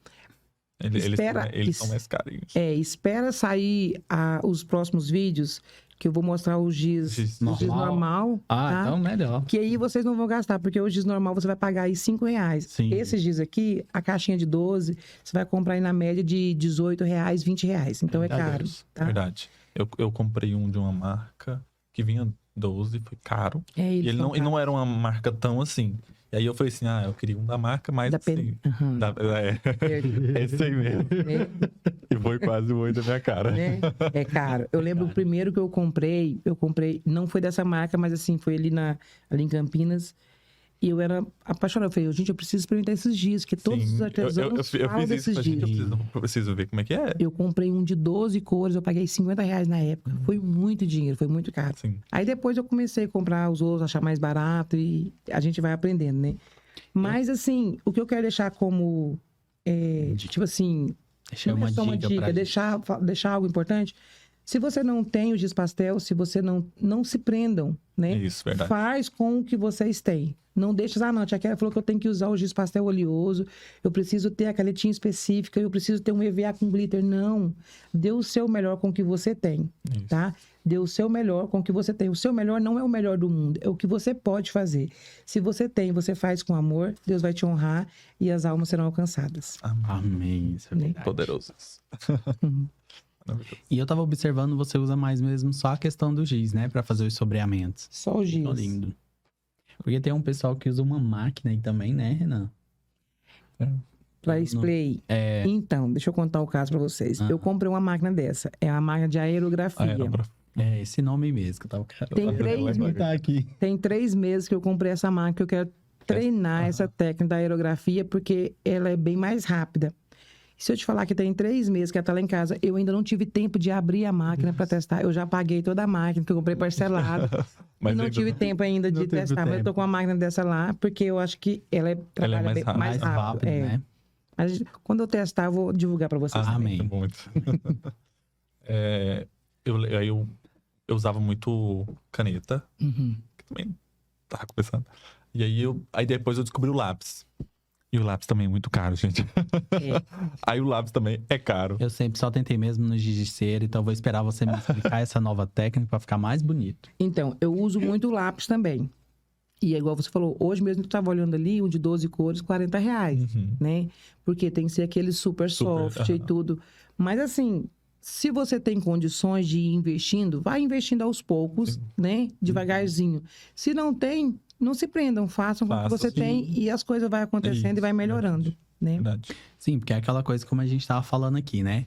Espera- eles são mais carinhos. Espera sair os próximos vídeos, que eu vou mostrar o giz, Giz o giz normal, Ah, tá? então melhor. Que aí vocês não vão gastar, porque o giz normal você vai pagar aí R$5. Sim. Esse giz aqui, a caixinha de 12, você vai comprar aí na média de R$18, R$20. Então é caro, tá? Verdade. Eu comprei um de uma marca que vinha 12, foi caro. É, E eles ele são não era uma marca tão assim. E aí eu falei assim, eu queria um da marca mais Da assim. Aham. É esse aí mesmo. Né? E foi quase o olho da minha cara. Né? É caro. Eu lembro o primeiro que eu comprei, não foi dessa marca, mas assim, foi ali em Campinas. E eu era apaixonado. Eu falei, gente, eu preciso experimentar esses giz, que todos Sim, os artesãos eu falam fiz isso, desses mas, gente, giz. eu preciso ver como é que é. Eu comprei um de 12 cores, eu paguei R$50 na época. Foi muito dinheiro, foi muito caro. Sim. Aí depois eu comecei a comprar os outros, achar mais barato e a gente vai aprendendo, né? Mas assim, o que eu quero deixar como, tipo assim, Deixa não uma é só uma dica dica, pra gente. deixar algo importante. Se você não tem o giz pastel, se você não se prendam, né? Isso, verdade. Faz com o que vocês têm. Não deixa, não, tia Kelly falou que eu tenho que usar o giz pastel oleoso, eu preciso ter a canetinha específica, eu preciso ter um EVA com glitter. Não. Dê o seu melhor com o que você tem, Isso. tá? Dê o seu melhor com o que você tem. O seu melhor não é o melhor do mundo, é o que você pode fazer. Se você tem, você faz com amor, Deus vai te honrar e as almas serão alcançadas. Amém. Isso é Né? verdade. Poderoso. Uhum. Maravilhoso. E eu tava observando, você usa mais mesmo só a questão do giz, né? Pra fazer os sobreamentos. Só o giz. Ficou lindo. Porque tem um pessoal que usa uma máquina aí também, né, Renan? Para Não. spray. É. Então, deixa eu contar o caso para vocês. Ah. Eu comprei uma máquina dessa. É uma máquina de aerografia. É esse nome mesmo que eu tava querendo. Tem Eu três- vou botar aqui. Tem 3 meses que eu comprei essa máquina, que eu quero treinar essa técnica da aerografia, porque ela é bem mais rápida. Se eu te falar que tem 3 meses que ela tá lá em casa, eu ainda não tive tempo de abrir a máquina para testar. Eu já paguei toda a máquina, que eu comprei parcelado. Mas e não ainda tive tempo ainda de não teve testar. Mas eu tô tempo. com uma máquina dessa lá, porque eu acho que ela trabalha mais bem- rápida. mais rápido. É. né? Mas quando eu testar, eu vou divulgar para vocês. Ah, também. amém. Muito. Eu usava muito caneta, Uhum. que também tava começando. E aí depois eu descobri o lápis. E o lápis também é muito caro, gente. É. Aí o lápis também é caro. Eu sempre só tentei mesmo no giz de cera, então eu vou esperar você me explicar essa nova técnica pra ficar mais bonito. Então, eu uso muito lápis também. E é igual você falou, hoje mesmo que eu tava olhando ali, um de 12 cores, R$40, Uhum. né? Porque tem que ser aquele super soft e aham. tudo. Mas assim, se você tem condições de ir investindo, vai investindo aos poucos, né? Devagarzinho. Se não tem, não se prendam, façam com o que Faça, você sim. tem e as coisas vão acontecendo e vai Isso, melhorando, né? Verdade. Sim, porque é aquela coisa como a gente tava falando aqui, né?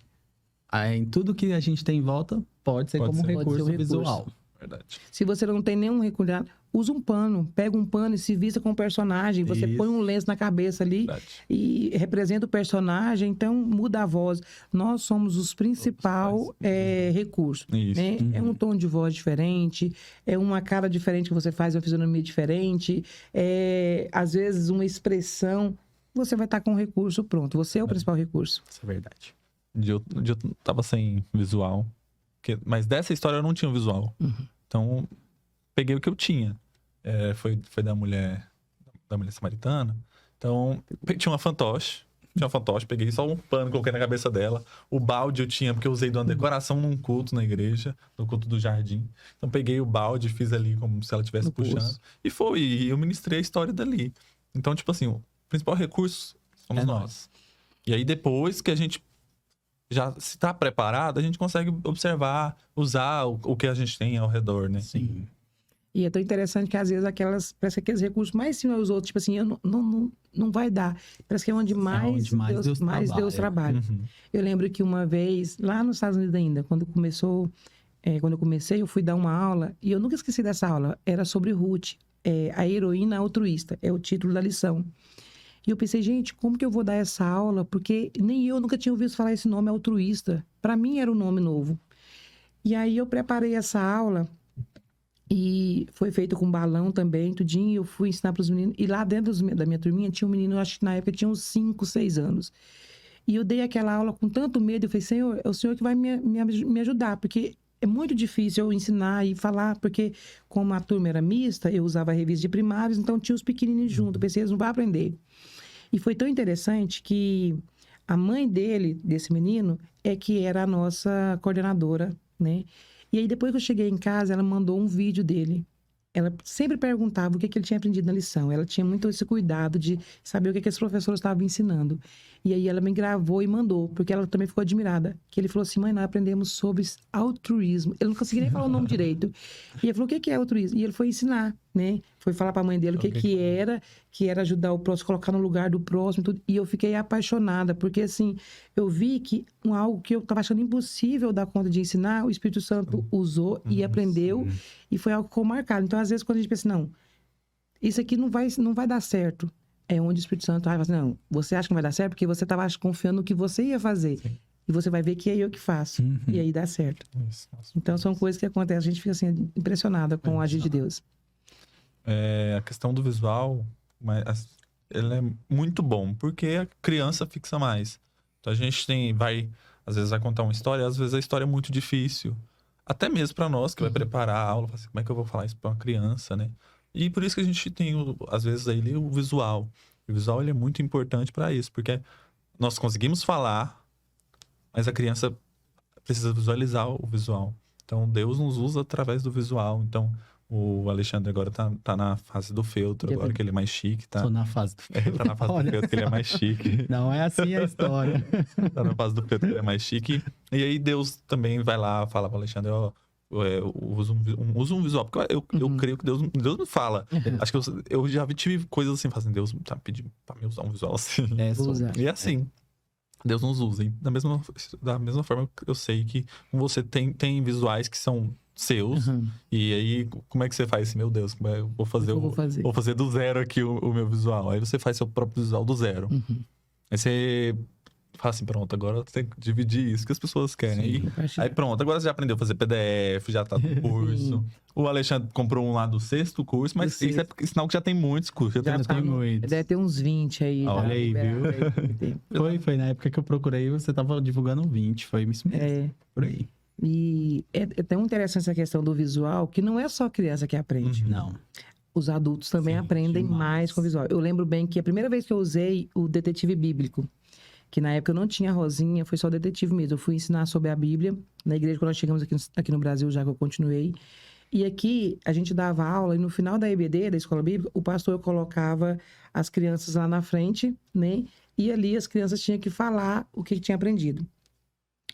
Aí, tudo que a gente tem em volta pode ser Pode como ser. um Pode ser recurso um recurso. visual. Verdade. Se você não tem nenhum recurso, usa um pano. Pega um pano e se vista com o personagem. Você Isso. põe um lenço na cabeça ali Verdade. e representa o personagem. Então, muda a voz. Nós somos os principal recursos. Isso. Né? É um tom de voz diferente, é uma cara diferente que você faz, uma fisionomia diferente, às vezes uma expressão. Você vai estar com o recurso pronto. Você é o principal recurso. Isso é verdade. Um dia eu tava sem visual. Mas dessa história eu não tinha um visual. Então, peguei o que eu tinha. Foi da mulher samaritana. Então, tinha uma fantoche. Peguei só um pano, coloquei na cabeça dela. O balde eu tinha, porque eu usei de uma decoração num culto na igreja, no culto do jardim. Então, peguei o balde, fiz ali como se ela estivesse No puxando. pulso. E eu ministrei a história dali. Então, tipo assim, o principal recurso somos É nós. E aí, depois que a gente já se tá preparado, a gente consegue observar, usar o que a gente tem ao redor, né? Sim. E é tão interessante que às vezes parece que aqueles recursos mais simples aos outros, tipo assim, não vai dar. Parece que é onde mais, Deus trabalha. Uhum. Eu lembro que uma vez, lá nos Estados Unidos ainda, quando eu comecei, eu fui dar uma aula, e eu nunca esqueci dessa aula, era sobre Ruth, a heroína altruísta, é o título da lição. E eu pensei, gente, como que eu vou dar essa aula? Porque nem eu nunca tinha ouvido falar esse nome altruísta. Para mim era um nome novo. E aí eu preparei essa aula, e foi feito com balão também, tudinho, e eu fui ensinar para os meninos. E lá dentro da minha turminha tinha um menino, acho que na época tinha uns 5, 6 anos. E eu dei aquela aula com tanto medo, eu falei, Senhor, é o Senhor que vai me ajudar, porque é muito difícil eu ensinar e falar, porque como a turma era mista, eu usava a revista de primários, então tinha os pequenininhos junto, eu pensei, eles não vão aprender. E foi tão interessante que a mãe desse menino, é que era a nossa coordenadora, né? E aí, depois que eu cheguei em casa, ela mandou um vídeo dele. Ela sempre perguntava o que ele tinha aprendido na lição. Ela tinha muito esse cuidado de saber o que os professores estavam ensinando. E aí, ela me gravou e mandou, porque ela também ficou admirada. Que ele falou assim, mãe, nós aprendemos sobre altruísmo. Ele não conseguia nem falar o nome direito. E ele falou, o que é altruísmo? E ele foi ensinar, né? Foi falar para a mãe dele o que era ajudar o próximo, colocar no lugar do próximo e tudo. E eu fiquei apaixonada, porque assim, eu vi que algo que eu estava achando impossível dar conta de ensinar, o Espírito Santo usou e aprendeu, e foi algo que ficou marcado. Então, às vezes, quando a gente pensa, não, isso aqui não vai dar certo, é onde o Espírito Santo vai falar assim, não, você acha que não vai dar certo porque você estava confiando no que você ia fazer. Sim. E você vai ver que é eu que faço. E aí dá certo. Isso. Então, são coisas que acontecem. A gente fica assim, impressionada com o agir de Deus. A questão do visual, ele é muito bom, porque a criança fixa mais. Então, a gente às vezes vai contar uma história, às vezes a história é muito difícil. Até mesmo para nós, que vai preparar a aula, assim, como é que eu vou falar isso para uma criança, né? E por isso que a gente tem, às vezes, aí o visual. O visual, ele é muito importante para isso, porque nós conseguimos falar, mas a criança precisa visualizar o visual. Então, Deus nos usa através do visual. Então, o Alexandre agora tá na fase do feltro, agora que ele é mais chique. Tô na fase do feltro. Tá na fase do feltro, que ele é mais chique. Não é assim a história. Tá na fase do feltro, que ele é mais chique. E aí, Deus também vai lá, fala para o Alexandre, usa um visual, porque eu creio que Deus me fala. Acho que eu já tive coisas assim, fazendo, Deus tá pedindo pra me usar um visual assim. E assim, Deus nos usa. E da mesma forma, eu sei que você tem visuais que são seus. E aí, como é que você faz assim? Meu Deus, como é, eu vou fazer do zero aqui o meu visual. Aí você faz seu próprio visual do zero. Aí você fala assim, pronto, agora você tem que dividir isso que as pessoas querem. Aí pronto, agora você já aprendeu a fazer PDF, já tá no curso. O Alexandre comprou um lá do 6º curso, mas isso é sinal que já tem muitos cursos. Já tem muitos. Deve ter uns 20 aí. Olha aí, viu? Foi na época que eu procurei, você tava divulgando 20, foi isso mesmo. Por aí. E é tão interessante essa questão do visual, que não é só a criança que aprende. Não. Os adultos também aprendem mais com o visual. Eu lembro bem que a primeira vez que eu usei o detetive bíblico, que na época eu não tinha Rosinha, foi só detetive mesmo. Eu fui ensinar sobre a Bíblia na igreja quando nós chegamos aqui no Brasil, já que eu continuei. E aqui a gente dava aula e no final da EBD, da Escola Bíblica, o pastor colocava as crianças lá na frente, né? E ali as crianças tinham que falar o que tinha aprendido.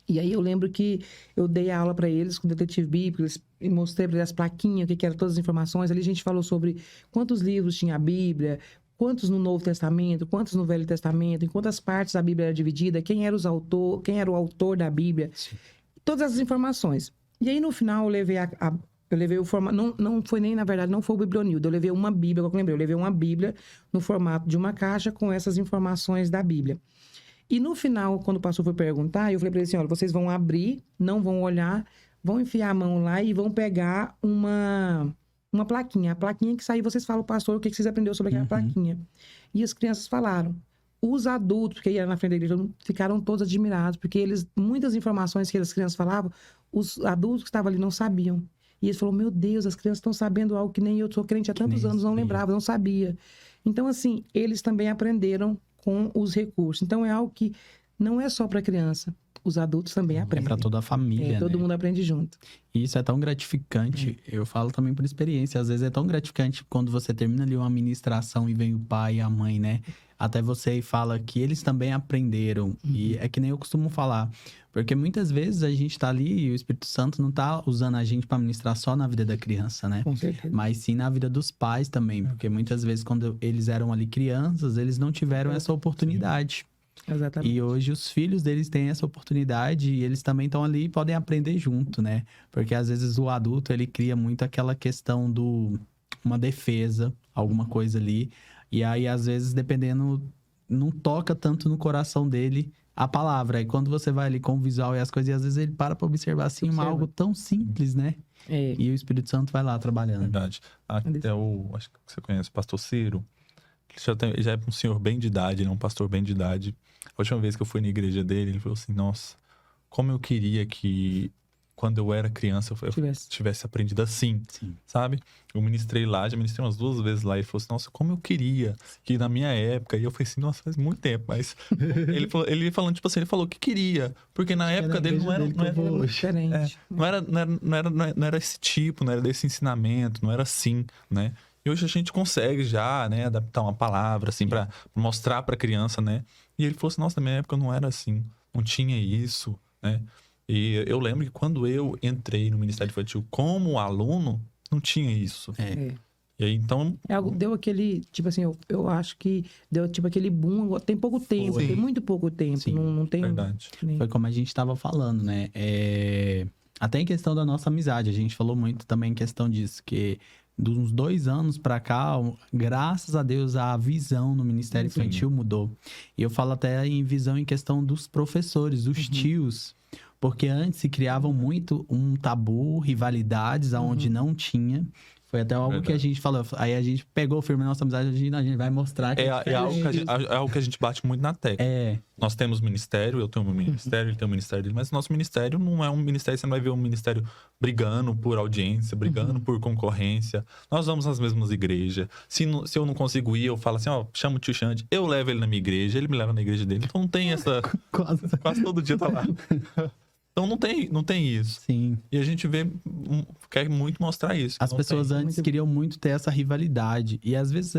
E aí eu lembro que eu dei a aula para eles com o detetive bíblico, mostrei para eles as plaquinhas, o que eram todas as informações. Ali a gente falou sobre quantos livros tinha a Bíblia, quantos no Novo Testamento, quantos no Velho Testamento, em quantas partes a Bíblia era dividida, quem era o autor da Bíblia, todas essas informações. E aí no final eu levei o formato, não foi nem, na verdade, não foi o Biblionildo, eu levei uma Bíblia, como eu lembrei, eu levei uma Bíblia no formato de uma caixa com essas informações da Bíblia. E no final, quando o pastor foi perguntar, eu falei para ele assim, olha, vocês vão abrir, não vão olhar, vão enfiar a mão lá e vão pegar uma plaquinha. A plaquinha que sair, vocês falam, pastor, o que vocês aprenderam sobre aquela plaquinha. E as crianças falaram. Os adultos, que iam na frente da igreja, ficaram todos admirados, porque muitas informações que as crianças falavam, os adultos que estavam ali não sabiam. E eles falaram, meu Deus, as crianças estão sabendo algo que nem eu sou crente há tantos anos, não lembrava, não sabia. Então, assim, eles também aprenderam com os recursos. Então, é algo que não é só para criança. Os adultos também aprendem. É para toda a família, todo mundo aprende junto. E isso é tão gratificante. Eu falo também por experiência. Às vezes é tão gratificante quando você termina ali uma ministração e vem o pai e a mãe, né? até você fala que eles também aprenderam. E é que nem eu costumo falar. Porque muitas vezes a gente tá ali e o Espírito Santo não tá usando a gente para ministrar só na vida da criança, né? Com certeza. Mas sim na vida dos pais também. Porque muitas vezes, quando eles eram ali crianças, eles não tiveram essa oportunidade. Exatamente. E hoje os filhos deles têm essa oportunidade e eles também estão ali e podem aprender junto, né? Porque às vezes o adulto, ele cria muito aquela questão do... uma defesa, alguma coisa ali. E aí, às vezes, dependendo, não toca tanto no coração dele a palavra. E quando você vai ali com o visual e as coisas, e às vezes ele para observar assim, algo tão simples, né? É. E o Espírito Santo vai lá trabalhando. Verdade. Até acho que você conhece o pastor Ciro. Ele já é um senhor bem de idade, né? Um pastor bem de idade. A última vez que eu fui na igreja dele, ele falou assim, nossa, como eu queria que quando eu era criança eu tivesse aprendido assim, Sim. sabe? Eu ministrei lá, já ministrei umas 2 vezes lá. E ele falou assim, nossa, como eu queria que na minha época... E eu falei assim, nossa, faz muito tempo, mas... ele falando, tipo assim, ele falou que queria. Porque na época dele não era diferente. não era esse tipo, não era desse ensinamento, não era assim, né? E hoje a gente consegue já, né, adaptar uma palavra, assim, pra mostrar pra criança, né? E ele falou assim, nossa, na minha época não era assim, não tinha isso, né? E eu lembro que quando eu entrei no Ministério Infantil como aluno, não tinha isso. É. E aí, então... Deu aquele, tipo assim, eu acho que deu tipo aquele boom, tem pouco tempo, Sim. tem muito pouco tempo, Sim, não tem... Verdade. Foi como a gente tava falando, né? Até em questão da nossa amizade, a gente falou muito também em questão disso, que de uns 2 anos pra cá, graças a Deus, a visão no Ministério Infantil mudou. E eu falo até em visão em questão dos professores, dos tios, porque antes se criavam muito um tabu, rivalidades, aonde não tinha. Foi até algo que a gente falou. Aí a gente pegou o filme Nossa Amizade, a gente vai mostrar que É algo que a gente bate muito na tecla. Nós temos ministério, eu tenho meu ministério, ele tem o ministério dele, mas nosso ministério não é um ministério, você não vai ver um ministério brigando por audiência, brigando por concorrência. Nós vamos nas mesmas igrejas. Se eu não consigo ir, eu falo assim, ó, chama o tio Xande, eu levo ele na minha igreja, ele me leva na igreja dele. Então não tem essa... Quase todo dia tá lá. Então não tem isso. Sim. E a gente quer muito mostrar isso. As pessoas antes queriam muito ter essa rivalidade. E às vezes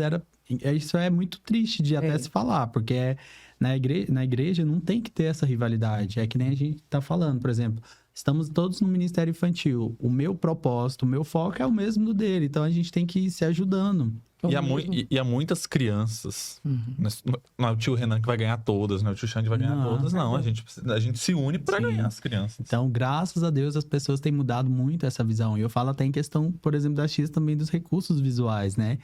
isso é muito triste de até se falar, porque na igreja não tem que ter essa rivalidade. É que nem a gente tá falando, por exemplo, estamos todos no Ministério Infantil. O meu propósito, o meu foco é o mesmo do dele. Então a gente tem que ir se ajudando. E há muitas crianças. Não é o tio Renan que vai ganhar todas, não é o tio Xande que vai ganhar todas. Não, a gente se une para ganhar as crianças. Então, graças a Deus, as pessoas têm mudado muito essa visão. E eu falo até em questão, por exemplo, das tias também dos recursos visuais, né?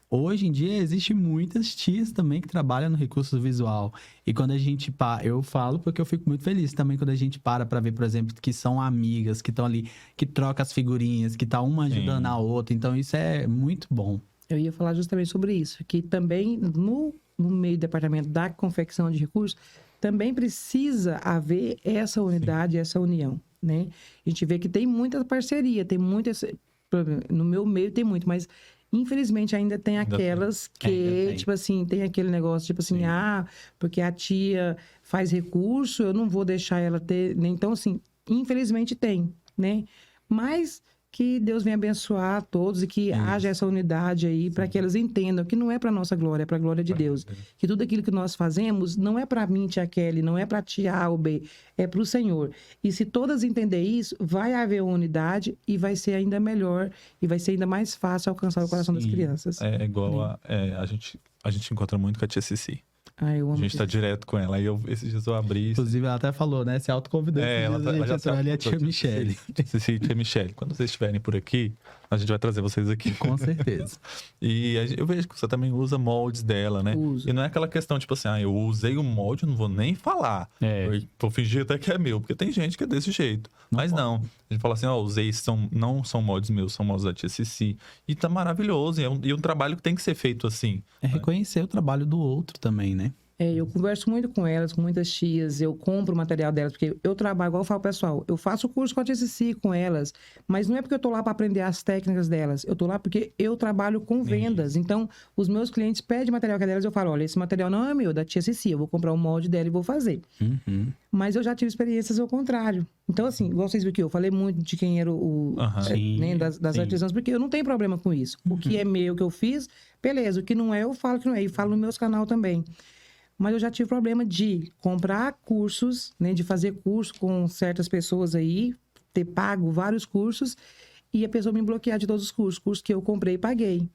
Hoje em dia, existem muitas tias também que trabalham no recurso visual. E quando a gente eu falo porque eu fico muito feliz também quando a gente para ver, por exemplo, que são amigas, que estão ali, que trocam as figurinhas, que tá uma ajudando a outra. Então, isso é muito bom. Eu ia falar justamente sobre isso, que também no meio do departamento da confecção de recursos, também precisa haver essa unidade, essa união, né? A gente vê que tem muita parceria, tem muitas... No meu meio tem muito, mas infelizmente ainda tem aquelas que, tipo assim, tem aquele negócio, tipo assim, porque a tia faz recurso, eu não vou deixar ela ter... Então, assim, infelizmente tem, né? Mas... que Deus venha abençoar a todos e que haja essa unidade aí para que elas entendam que não é para nossa glória, é para a glória de Deus. Que tudo aquilo que nós fazemos não é para mim, tia Kelly, não é para tia A ou B, é para o Senhor. E se todas entenderem isso, vai haver unidade e vai ser ainda melhor e vai ser ainda mais fácil alcançar o coração das crianças. É igual a gente encontra muito com a tia Cici. Eu amo a gente tá direto com ela. Aí esses dias eu abri... Inclusive, ela até falou, né? Se autoconvidou. Ela já entrou ali a tia Michele. Cici e tia Michele. Quando vocês estiverem por aqui, a gente vai trazer vocês aqui. Com certeza. E eu vejo que você também usa moldes dela, né? Uso. E não é aquela questão, tipo assim, eu usei o molde, não vou nem falar. Vou fingir até que é meu. Porque tem gente que é desse jeito. Mas não. A gente fala assim, usei, não são moldes meus, são moldes da tia Cici. E tá maravilhoso. E é um trabalho que tem que ser feito assim. É reconhecer o trabalho do outro também, né? Eu converso muito com elas, com muitas tias, eu compro o material delas, porque eu trabalho, igual eu falo, pessoal, eu faço curso com a TCC com elas, mas não é porque eu tô lá para aprender as técnicas delas, eu tô lá porque eu trabalho com vendas. Então, os meus clientes pedem material que é delas, eu falo, olha, esse material não é meu, é da TCC, eu vou comprar o molde dela e vou fazer. Uhum. Mas eu já tive experiências ao contrário. Então, assim, igual vocês viram aqui, eu falei muito de quem era Sim, das sim. artesãs, porque eu não tenho problema com isso. O que é meu, que eu fiz, beleza. O que não é, eu falo que não é. E falo no meus canal também. Mas eu já tive problema de comprar cursos, né? De fazer curso com certas pessoas aí, ter pago vários cursos, e a pessoa me bloquear de todos os cursos que eu comprei e paguei.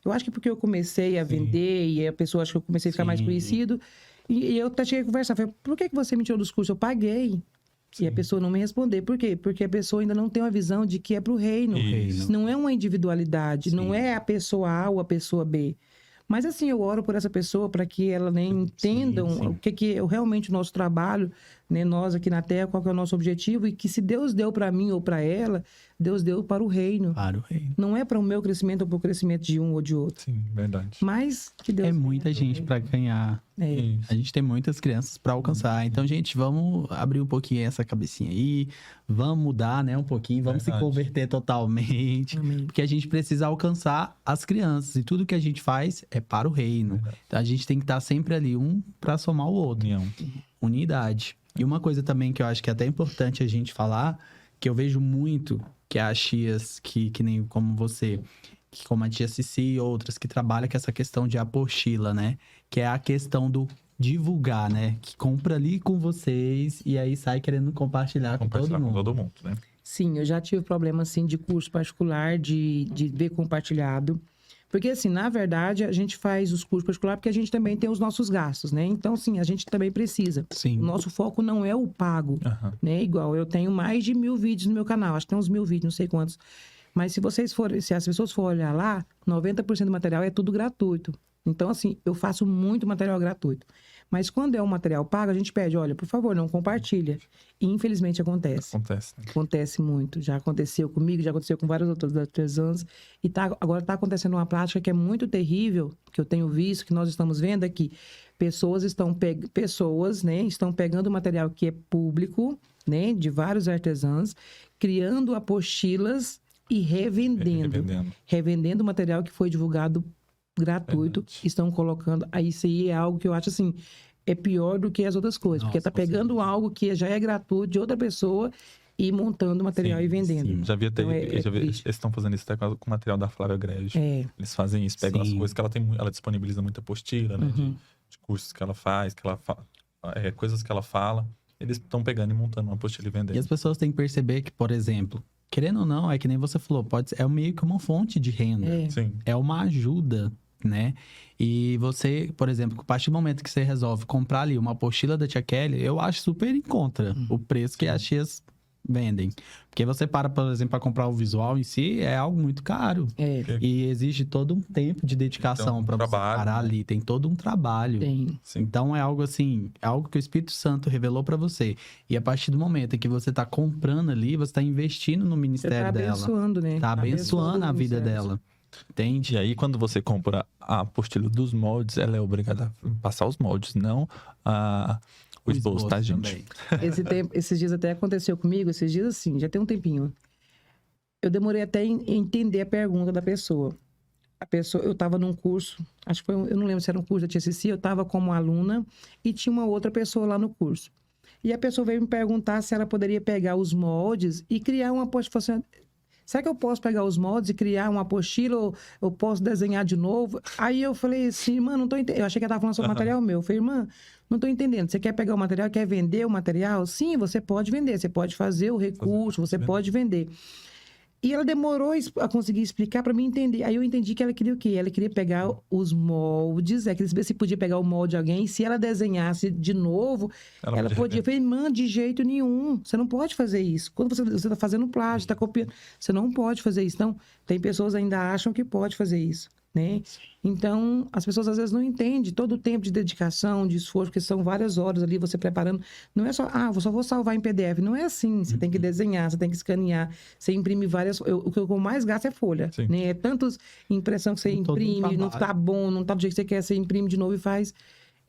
Eu acho que porque eu comecei a vender, e a pessoa acha que eu comecei a ficar mais conhecido, e eu até cheguei a conversar, falei, por que você me tirou dos cursos? Eu paguei. E a pessoa não me responder. Por quê? Porque a pessoa ainda não tem uma visão de que é pro reino. Isso. Não é uma individualidade, não é a pessoa A ou a pessoa B. Mas assim, eu oro por essa pessoa para que ela nem entendam o que é realmente o nosso trabalho, né? Nós aqui na Terra, qual que é o nosso objetivo, e que se Deus deu para mim ou para ela, Deus deu para o reino. Para o reino. Não é para o meu crescimento ou para o crescimento de um ou de outro. Sim, verdade. Mas que Deus... É muita gente para ganhar. Isso. A gente tem muitas crianças para alcançar. Então, gente, vamos abrir um pouquinho essa cabecinha aí. Vamos mudar, né, um pouquinho. Vamos se converter totalmente. Amém. Porque a gente precisa alcançar as crianças. E tudo que a gente faz é para o reino. Então, a gente tem que estar sempre ali, um para somar o outro. União. Unidade. E uma coisa também que eu acho que é até importante a gente falar, que eu vejo muito, que as tias que nem como você, que como a tia Cici e outras, que trabalham com essa questão de apostila, né? Que é a questão do divulgar, né? Que compra ali com vocês e aí sai querendo compartilhar com todo Compartilhar mundo. com todo mundo, né? Sim, eu já tive problema, assim, de curso particular, de ver compartilhado. Porque, assim, na verdade, a gente faz os cursos particulares porque a gente também tem os nossos gastos, né? Então, sim, a gente também precisa. Sim. O nosso foco não é o pago, Aham. né? Igual, eu tenho mais de 1000 vídeos no meu canal. Acho que tem uns 1000 vídeos, não sei quantos. Mas se as pessoas forem olhar lá, 90% do material é tudo gratuito. Então, assim, eu faço muito material gratuito. Mas quando é um material pago, a gente pede, olha, por favor, não compartilha. E infelizmente acontece. Acontece. Né? Acontece muito. Já aconteceu comigo, já aconteceu com vários outros artesãos. E agora está acontecendo uma prática que é muito terrível, que eu tenho visto, que nós estamos vendo aqui. Pessoas estão pegando material que é público, né, de vários artesãos, criando apostilas e revendendo. Revendendo o material que foi divulgado gratuito. Verdade. Estão colocando... Aí isso aí é algo que eu acho assim... É pior do que as outras coisas. Nossa, porque tá pegando algo que já é gratuito de outra pessoa e montando material Sim, e vendendo. sim. Já vi até. Então, Eles estão fazendo isso até com o material da Flávia Greve. É. Eles fazem isso, pegam as Sim. coisas que ela tem. Ela disponibiliza muita apostila, né? De cursos que ela faz, coisas que ela fala. Eles estão pegando e montando uma apostila e vendendo. E as pessoas têm que perceber que, por exemplo, querendo ou não, é que nem você falou, é meio que uma fonte de renda. Sim. É uma ajuda, né? E você, por exemplo, a partir do momento que você resolve comprar ali uma apostila da Tia Kelly, eu acho super em conta o preço que as tias vendem. Porque você para, por exemplo, para comprar o visual em si, é algo muito caro. É, E exige todo um tempo de dedicação Então, para você trabalho, parar né? ali. Tem todo um trabalho. tem. Sim. Então é algo assim, é algo que o Espírito Santo revelou para você. E a partir do momento em que você tá comprando ali, você tá investindo no Você ministério tá dela. abençoando, né? Tá abençoando a vida ministério. dela. Entende? E aí, quando você compra a apostila dos moldes, ela é obrigada a passar os moldes, não o esboço, tá, gente? também. Esses dias até aconteceu comigo, esses dias assim, já tem um tempinho. Eu demorei até em entender a pergunta da pessoa. Eu estava num curso, acho que foi, eu não lembro se era um curso da TCC, eu estava como aluna e tinha uma outra pessoa lá no curso. E a pessoa veio me perguntar se ela poderia pegar os moldes e criar uma apostila. Assim, será que eu posso pegar os moldes e criar uma apostila ou eu posso desenhar de novo? Aí eu falei assim, irmã, não tô entendendo. Eu achei que ela estava falando sobre material meu. Eu falei, irmã, não tô entendendo. Você quer pegar o material, quer vender o material? Sim, você pode vender. Você pode fazer o recurso, você pode vender. E ela demorou a conseguir explicar para mim entender. Aí eu entendi que ela queria o quê? Ela queria pegar os moldes, queria saber se podia pegar o molde de alguém. Se ela desenhasse de novo, ela podia. Eu falei, irmã, de jeito nenhum. Você não pode fazer isso. Quando você está fazendo plágio, está copiando, você não pode fazer isso. Então, tem pessoas que ainda acham que pode fazer isso, né? Então, as pessoas às vezes não entendem todo o tempo de dedicação, de esforço, porque são várias horas ali você preparando. Não é só, eu só vou salvar em PDF. Não é assim. Você tem que desenhar, você tem que escanear, você imprime várias... O que eu mais gasto é folha, Sim. né? É tantas impressão que você Todo um imprime, não trabalho. tá bom, não tá do jeito que você quer, você imprime de novo e faz.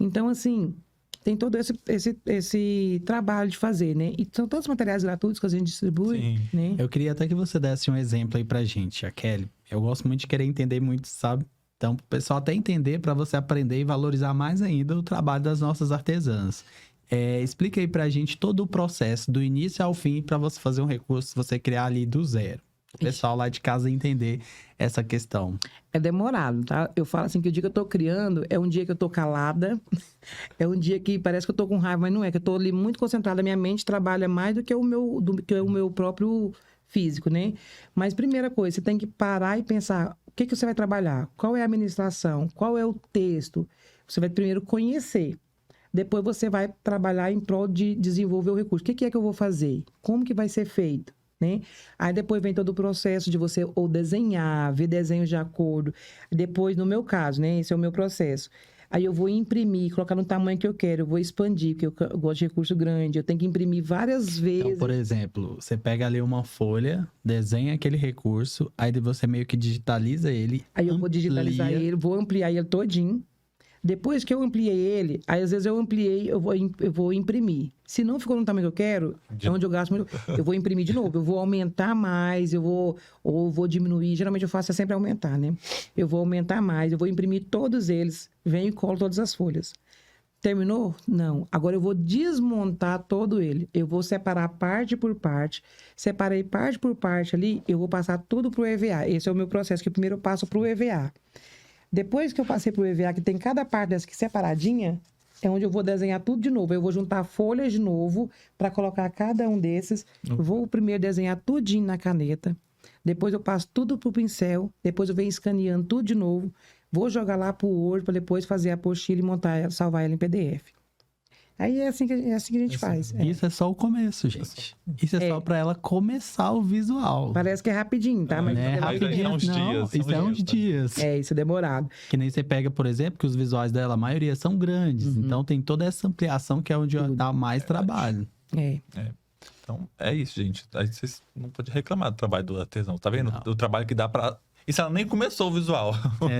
Então, assim, tem todo esse trabalho de fazer, né? E são todos os materiais gratuitos que a gente distribui, Sim. né? Eu queria até que você desse um exemplo aí pra gente, a Kelly. Eu gosto muito de querer entender muito, sabe? Então, pro pessoal até entender, pra você aprender e valorizar mais ainda o trabalho das nossas artesãs. Explica aí pra gente todo o processo, do início ao fim, pra você fazer um recurso, você criar ali do zero. O pessoal lá de casa entender essa questão. É demorado, tá? Eu falo assim que o dia que eu tô criando é um dia que eu tô calada, é um dia que parece que eu tô com raiva, mas não é, que eu tô ali muito concentrada, minha mente trabalha mais do que o meu próprio físico, né? Mas primeira coisa, você tem que parar e pensar, o que você vai trabalhar? Qual é a administração? Qual é o texto? Você vai primeiro conhecer. Depois você vai trabalhar em prol de desenvolver o recurso. O que é que eu vou fazer? Como que vai ser feito? Né? Aí depois vem todo o processo de você ou desenhar, ver desenhos de acordo. Depois, no meu caso, né? Esse é o meu processo. Aí eu vou imprimir, colocar no tamanho que eu quero, eu vou expandir, porque eu gosto de recurso grande, eu tenho que imprimir várias vezes. Então, por exemplo, você pega ali uma folha, desenha aquele recurso, aí você meio que digitaliza ele. Aí eu vou digitalizar ele, vou ampliar ele todinho. Depois que eu ampliei ele, aí às vezes eu ampliei, eu vou imprimir. Se não ficou no tamanho que eu quero, é onde eu gasto muito, eu vou imprimir de novo. Eu vou aumentar mais, ou vou diminuir. Geralmente eu faço sempre aumentar, né? Eu vou aumentar mais, eu vou imprimir todos eles. Venho e colo todas as folhas. Terminou? Não. Agora eu vou desmontar todo ele. Eu vou separar parte por parte. Separei parte por parte ali, eu vou passar tudo pro EVA. Esse é o meu processo, que primeiro eu passo pro EVA. Depois que eu passei pro EVA, que tem cada parte dessa aqui separadinha, é onde eu vou desenhar tudo de novo. Eu vou juntar folhas de novo para colocar cada um desses. Vou primeiro desenhar tudinho na caneta. Depois eu passo tudo pro pincel. Depois eu venho escaneando tudo de novo. Vou jogar lá pro Word para depois fazer a apostila e montar ela, salvar ela em PDF. Aí é assim que a gente faz. Isso é só o começo, gente. Isso é só pra ela começar o visual. Parece que é rapidinho, tá? Mas Né? Rapidinho, são uns não. dias, Isso é uns dias. isso é demorado. Que nem você pega, por exemplo, que os visuais dela, a maioria são grandes. Então tem toda essa ampliação que é onde dá mais trabalho. Então, é isso, gente. Aí vocês não podem reclamar do trabalho do artesão. Tá vendo? Do trabalho que dá pra... Isso ela nem começou o visual.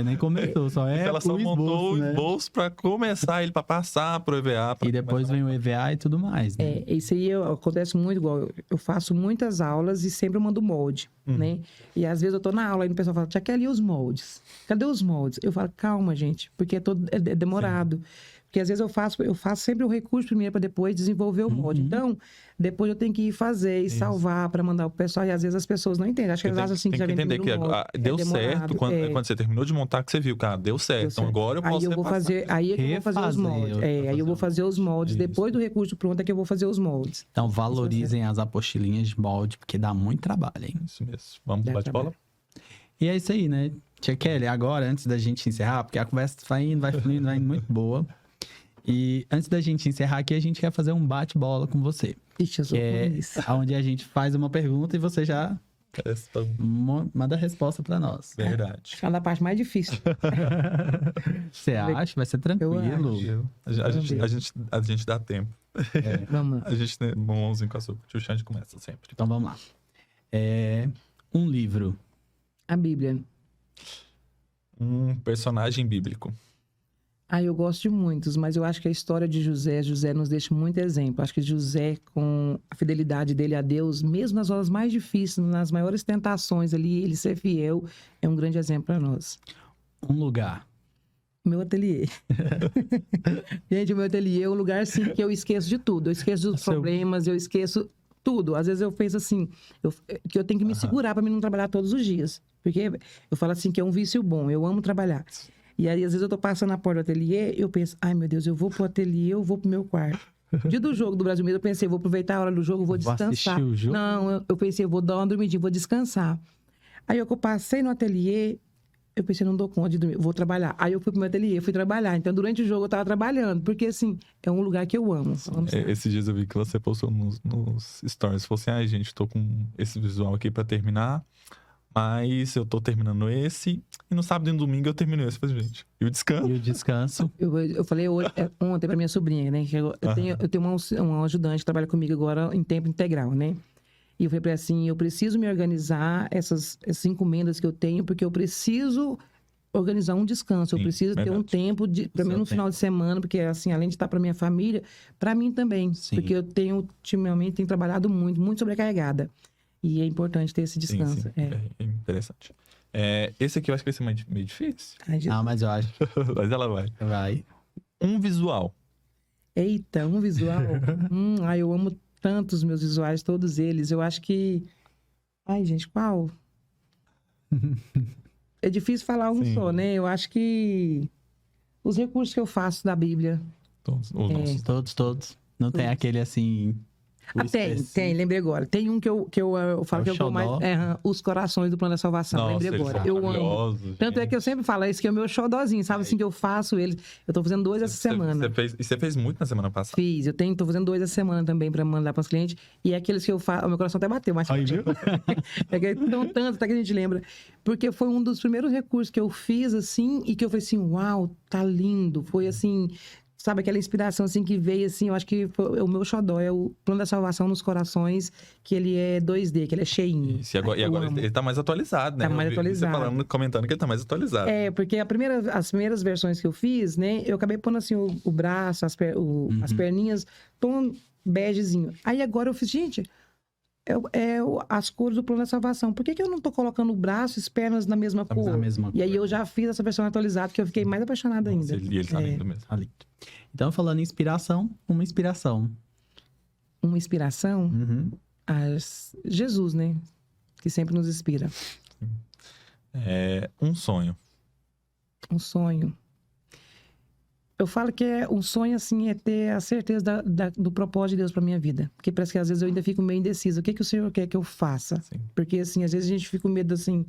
Nem começou, só ela só montou o esboço pra começar ele, pra passar pro EVA. E depois vem o EVA e tudo mais, né? Isso aí acontece muito igual. Eu faço muitas aulas e sempre eu mando molde, né? E às vezes eu tô na aula e o pessoal fala, tia Kelly, e os moldes? Cadê os moldes? Eu falo, calma, gente, porque é demorado. Sim. Porque às vezes eu faço sempre o recurso primeiro para depois desenvolver o molde. Então, depois eu tenho que ir fazer e salvar para mandar pro pessoal. E às vezes as pessoas não entendem. Acho que elas acham assim que já vem entender que deu certo quando você terminou de montar, que você viu, cara, deu certo. Então agora eu posso Aí é que eu vou fazer os moldes. Aí eu vou fazer os moldes. Depois do recurso pronto é que eu vou fazer os moldes. Então valorizem as apostilinhas de molde, porque dá muito trabalho, hein? Isso mesmo. Vamos pro bate-bola? E é isso aí, né? Tia Kelly, agora, antes da gente encerrar, porque a conversa vai indo, vai fluindo, vai indo muito boa. E antes da gente encerrar aqui, a gente quer fazer um bate-bola com você. Ixi, eu sou onde a gente faz uma pergunta e você já manda a resposta pra nós. Verdade. É a parte mais difícil. Você acha? Vai ser tranquilo. A gente dá tempo. Vamos lá. A gente tem um mãozinho com açúcar. O tio Xande começa sempre. Então vamos lá. Um livro. A Bíblia. Um personagem bíblico. Eu gosto de muitos, mas eu acho que a história de José nos deixa muito exemplo. Acho que José, com a fidelidade dele a Deus, mesmo nas horas mais difíceis, nas maiores tentações ali, ele ser fiel, é um grande exemplo para nós. Um lugar. Meu ateliê. Gente, o meu ateliê é um lugar, assim, que eu esqueço de tudo. Eu esqueço dos problemas, eu esqueço tudo. Às vezes eu penso assim, que eu tenho que me segurar para mim não trabalhar todos os dias. Porque eu falo assim que é um vício bom, eu amo trabalhar. E aí, às vezes, eu tô passando na porta do ateliê, eu penso, ai, meu Deus, eu vou pro ateliê, eu vou pro meu quarto. Dia do jogo do Brasil mesmo, eu pensei, vou aproveitar a hora do jogo, vou descansar. Assistir o jogo? Não, eu pensei, eu vou dar uma dormidinha, vou descansar. Aí, eu passei no ateliê, eu pensei, não dou conta de dormir, vou trabalhar. Aí, eu fui pro meu ateliê, fui trabalhar. Então, durante o jogo, eu tava trabalhando, porque, assim, é um lugar que eu amo. Esses dias eu vi que você postou nos stories, falou assim, ai, gente, tô com esse visual aqui pra terminar, mas eu tô terminando esse, e no sábado e no domingo eu termino esse. Falei, gente, e o descanso? Eu falei ontem pra minha sobrinha, né? Que eu tenho uma ajudante que trabalha comigo agora em tempo integral, né? E eu falei pra ela assim, eu preciso me organizar essas encomendas que eu tenho, porque eu preciso organizar um descanso. Sim, Eu preciso ter um verdade. tempo, pelo menos no final de semana, porque, assim, além de estar para minha família, para mim também. Sim. Porque eu ultimamente, tenho trabalhado muito, muito sobrecarregada. E é importante ter esse descanso. Sim. É. É interessante. Esse aqui eu acho que vai ser meio difícil, Ai, Jesus. Ah, mas eu acho mas ela vai. que vai. Um visual. Eita, um visual. Eu amo tanto os meus visuais, todos eles. Eu acho que... Ai, gente, qual? É difícil falar um Sim. só, né? Eu acho que os recursos que eu faço da Bíblia. Todos os nossos. Todos. Não tem aquele assim. o específico. Tem, lembrei agora. Tem um que eu falo É o que eu vou mais. xodó. Os corações do Plano da Salvação. Nossa, Lembrei eles agora. são Eu amo. maravilhosos, Tanto é gente. que eu sempre falo, esse que é o meu xodózinho, sabe assim que eu faço eles. Eu tô fazendo 2 essa semana. Você fez muito na semana passada. Fiz, tô fazendo 2 essa semana também pra mandar pros clientes. E é aqueles que eu faço. O meu coração até bateu, mas. Aí, viu? É que não tanto, até que a gente lembra. Porque foi um dos primeiros recursos que eu fiz, assim, e que eu falei assim, uau, tá lindo. Foi assim, sabe, aquela inspiração, assim, que veio, assim, eu acho que foi o meu xodó, é o Plano da Salvação nos Corações, que ele é 2D, que ele é cheinho. Isso, e Eu agora amo. ele tá mais atualizado, né? Tá mais Eu vi atualizado. Você falando, comentando que ele tá mais atualizado. É, porque as primeiras versões que eu fiz, né, eu acabei pondo, assim, o braço, as perninhas, tom begezinho. Aí agora eu fiz, gente... as cores do Plano da Salvação. Por que eu não tô colocando o braço e as pernas na mesma Tá cor? na mesma E aí cor. eu já fiz essa versão atualizada, que eu fiquei mais apaixonada Nossa, ainda. ele tá lindo mesmo. Tá lindo. Então, falando em inspiração, uma inspiração. Uma inspiração, Uhum. Jesus, né? Que sempre nos inspira. Um sonho. Um sonho. Eu falo que um sonho, assim, é ter a certeza do propósito de Deus pra minha vida. Porque parece que às vezes eu ainda fico meio indecisa. O que o Senhor quer que eu faça? Sim. Porque, assim, às vezes a gente fica com medo, assim,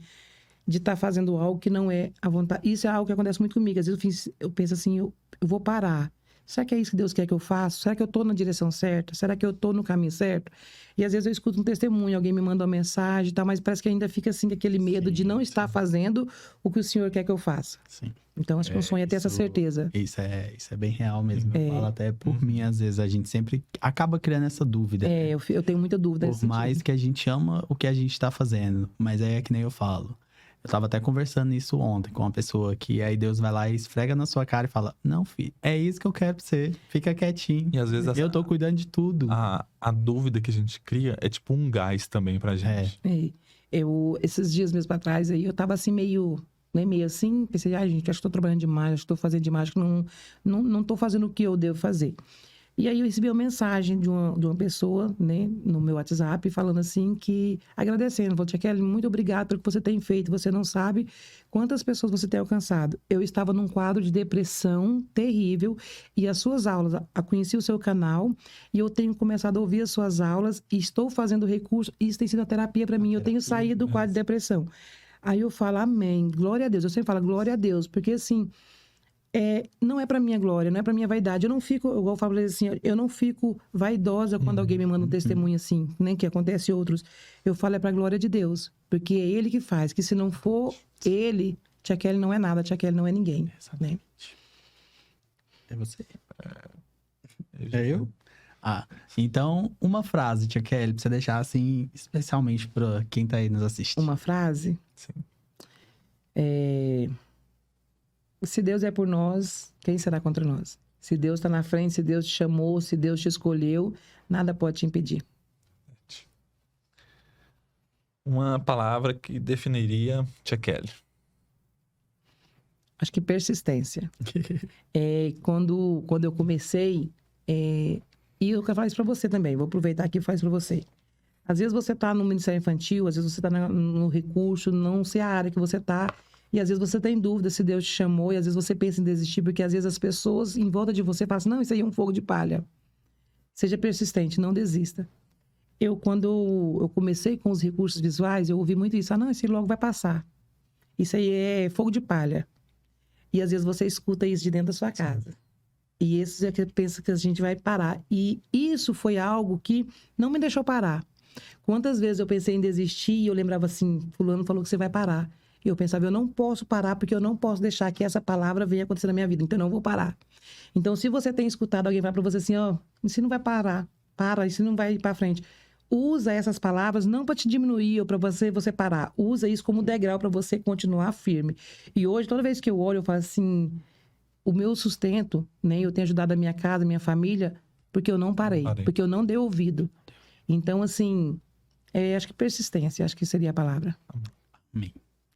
de estar fazendo algo que não é a vontade. Isso é algo que acontece muito comigo. Às vezes eu penso assim, eu vou parar. Será que é isso que Deus quer que eu faça? Será que eu tô na direção certa? Será que eu tô no caminho certo? E às vezes eu escuto um testemunho, alguém me manda uma mensagem e tal, mas parece que ainda fica, assim, aquele medo de não estar fazendo o que o Senhor quer que eu faça. Sim. Então, acho que um sonho é ter essa certeza. Isso é bem real mesmo. Eu falo até por mim, às vezes a gente sempre acaba criando essa dúvida. né? Eu tenho muita dúvida nesse Por mais sentido. que a gente ama o que a gente tá fazendo. Mas é que nem eu falo. Eu tava até conversando isso ontem com uma pessoa que aí Deus vai lá e esfrega na sua cara e fala: Não, filho, é isso que eu quero pra você. Fica quietinho. E às vezes Eu tô cuidando de tudo. a dúvida que a gente cria é tipo um gás também pra gente. Esses dias mesmo pra trás, aí eu tava assim meio assim, pensei, gente, acho que tô trabalhando demais, acho que tô fazendo demais, acho que não tô fazendo o que eu devo fazer. E aí eu recebi uma mensagem de uma pessoa, né, no meu WhatsApp, falando assim que, agradecendo, falou, Tia Kelly, muito obrigada pelo que você tem feito, você não sabe quantas pessoas você tem alcançado. Eu estava num quadro de depressão terrível e as suas aulas, conheci o seu canal e eu tenho começado a ouvir as suas aulas e estou fazendo recurso, e isso tem sido uma terapia para mim, eu tenho saído do quadro de depressão. Aí eu falo, amém, glória a Deus. Eu sempre falo, glória a Deus, porque assim, não é pra minha glória, não é pra minha vaidade. Eu não fico, igual eu falo assim, eu não fico vaidosa quando alguém me manda um testemunho assim, né, que acontece outros. Eu falo, é pra glória de Deus, porque é Ele que faz, que se não for Ele, Tia Kelly não é nada, Tia Kelly não é ninguém. Né? Exatamente. É você? É eu? Então, uma frase, Tia Kelly, pra você deixar assim, especialmente pra quem tá aí nos assistindo. Uma frase? Sim. Se Deus é por nós, quem será contra nós? Se Deus está na frente, se Deus te chamou, se Deus te escolheu, nada pode te impedir. Uma palavra que definiria Tia Kelly. Acho que persistência. Quando eu comecei, e eu quero falar isso para você também, vou aproveitar aqui e falar isso para você. Às vezes você está no Ministério Infantil, às vezes você está no recurso, não sei a área que você está, e às vezes você tem dúvida se Deus te chamou, e às vezes você pensa em desistir, porque às vezes as pessoas em volta de você falam assim, não, isso aí é um fogo de palha. Seja persistente, não desista. Quando eu comecei com os recursos visuais, eu ouvi muito isso, não, isso aí logo vai passar. Isso aí é fogo de palha. E às vezes você escuta isso de dentro da sua casa. E esse é que pensa que a gente vai parar. E isso foi algo que não me deixou parar. Quantas vezes eu pensei em desistir e eu lembrava assim, fulano falou que você vai parar. E eu pensava, eu não posso parar porque eu não posso deixar que essa palavra venha acontecer na minha vida. Então, eu não vou parar. Então, se você tem escutado alguém falar para você assim, isso não vai parar, isso não vai ir para frente. usa essas palavras não para te diminuir ou para você parar. Usa isso como degrau para você continuar firme. E hoje, toda vez que eu olho, eu falo assim, o meu sustento, né? Eu tenho ajudado a minha casa, a minha família, porque eu não parei. Porque eu não dei ouvido. Então, assim, acho que persistência, acho que seria a palavra. Amém.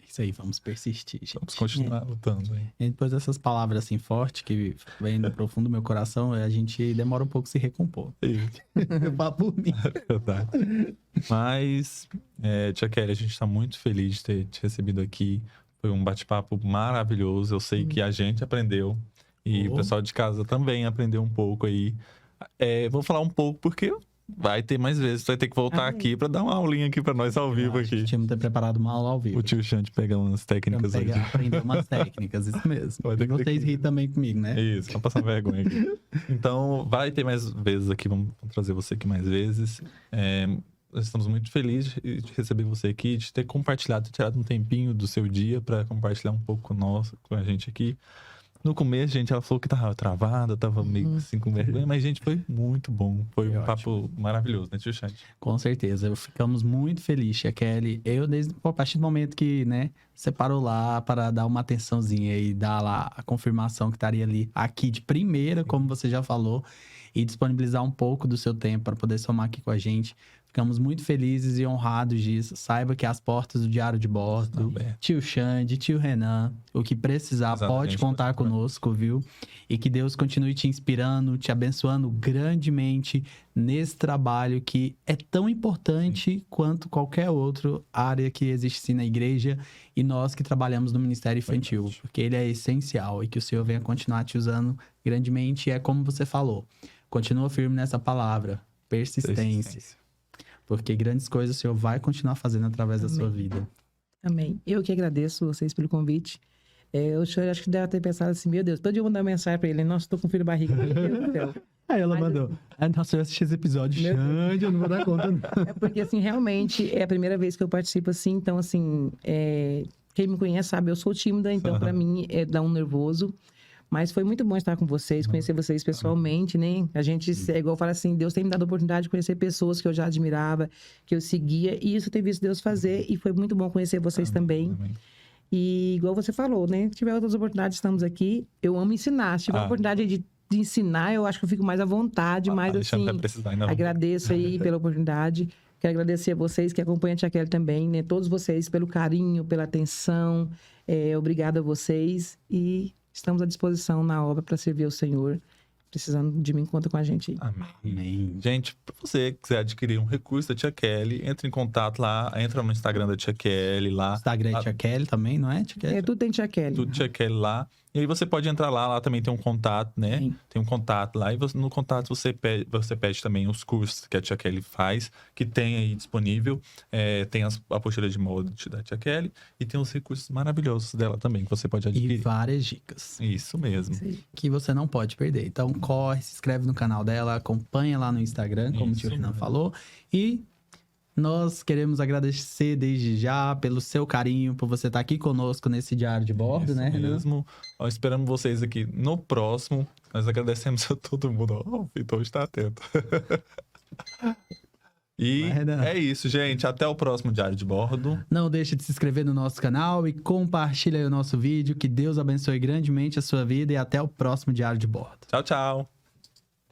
Isso aí, vamos persistir, gente. Vamos continuar lutando, hein? E depois dessas palavras assim fortes que vêm do profundo do meu coração, a gente demora um pouco a se recompor. Eu falo por mim. É verdade. Mas, tia Kelly, a gente tá muito feliz de ter te recebido aqui. Foi um bate-papo maravilhoso. Eu sei que a gente aprendeu. E o pessoal de casa também aprendeu um pouco aí. Vou falar um pouco porque vai ter mais vezes. Vai ter que voltar aqui pra dar uma aulinha aqui pra nós ao vivo aqui. Tínhamos ter preparado uma aula ao vivo. O tio Xande pega umas técnicas aí. Aprender umas técnicas, isso mesmo. Vai ter E que vocês rirem também comigo, né? Isso, pra passar vergonha aqui. Então, vai ter mais vezes aqui. Vamos trazer você aqui mais vezes. Nós estamos muito felizes de receber você aqui, de ter compartilhado, tirado um tempinho do seu dia pra compartilhar um pouco com a gente aqui. No começo, gente, ela falou que tava travada, tava meio assim com vergonha, mas, gente, foi muito bom. Foi um papo maravilhoso, né, tio Xande? Com certeza. Ficamos muito felizes, tia Kelly. A partir do momento que, né, você parou lá para dar uma atençãozinha e dar lá a confirmação que estaria ali, aqui de primeira, como você já falou, e disponibilizar um pouco do seu tempo para poder somar aqui com a gente. Ficamos muito felizes e honrados disso. Saiba que as portas do Diário de Bordo, tio Xande, tio Renan, o que precisar, pode contar conosco, viu? E que Deus continue te inspirando, te abençoando grandemente nesse trabalho que é tão importante quanto qualquer outra área que existe na igreja e nós que trabalhamos no Ministério Infantil, porque ele é essencial e que o Senhor venha continuar te usando grandemente. E é como você falou, continua firme nessa palavra, persistência. Porque grandes coisas o Senhor vai continuar fazendo através da sua vida. Amém. Eu que agradeço vocês pelo convite. O senhor acho que deve ter pensado assim, meu Deus, todo dia eu mandar mensagem pra ele, nossa, tô com filho barriga. Meu Deus do céu. Aí ela mandou, nossa, eu assisti esse episódio, Xande, eu não vou dar conta não. É porque, assim, realmente é a primeira vez que eu participo assim, então, assim, quem me conhece sabe, eu sou tímida, então pra mim dá um nervoso. Mas foi muito bom estar com vocês, conhecer vocês pessoalmente, né? A gente, igual eu falo assim, Deus tem me dado a oportunidade de conhecer pessoas que eu já admirava, que eu seguia. E isso eu tenho visto Deus fazer. E foi muito bom conhecer vocês também. E igual você falou, né? Se tiver outras oportunidades, estamos aqui. Eu amo ensinar. Se tiver a oportunidade de ensinar, eu acho que eu fico mais à vontade. Mais assim, agradeço aí pela oportunidade. Quero agradecer a vocês que acompanham a tia Kelly também, né? Todos vocês pelo carinho, pela atenção. Obrigada a vocês. E estamos à disposição na obra para servir ao Senhor. Precisando de mim, conta com a gente aí. Amém. Gente, para você que quiser adquirir um recurso da tia Kelly, entre em contato lá, entra no Instagram da tia Kelly lá. Instagram é tia Kelly também, não é, tia Kelly? Tudo tem tia Kelly. Tudo tia Kelly lá. E aí você pode entrar lá também tem um contato, né? Sim. Tem um contato lá. E no contato você pede também os cursos que a tia Kelly faz, que tem aí disponível. Tem a apostila de molde da tia Kelly e tem os recursos maravilhosos dela também, que você pode adquirir. E várias dicas. Isso mesmo. Sim. Que você não pode perder. Então corre, se inscreve no canal dela, acompanha lá no Instagram, como o tio Renan falou. E nós queremos agradecer desde já pelo seu carinho, por você estar aqui conosco nesse Diário de Bordo, isso né, Renan? Mesmo. Esperamos vocês aqui no próximo. Nós agradecemos a todo mundo. O Vitor está atento. E é isso, gente. Até o próximo Diário de Bordo. Não deixe de se inscrever no nosso canal e compartilha aí o nosso vídeo. Que Deus abençoe grandemente a sua vida e até o próximo Diário de Bordo. Tchau, tchau.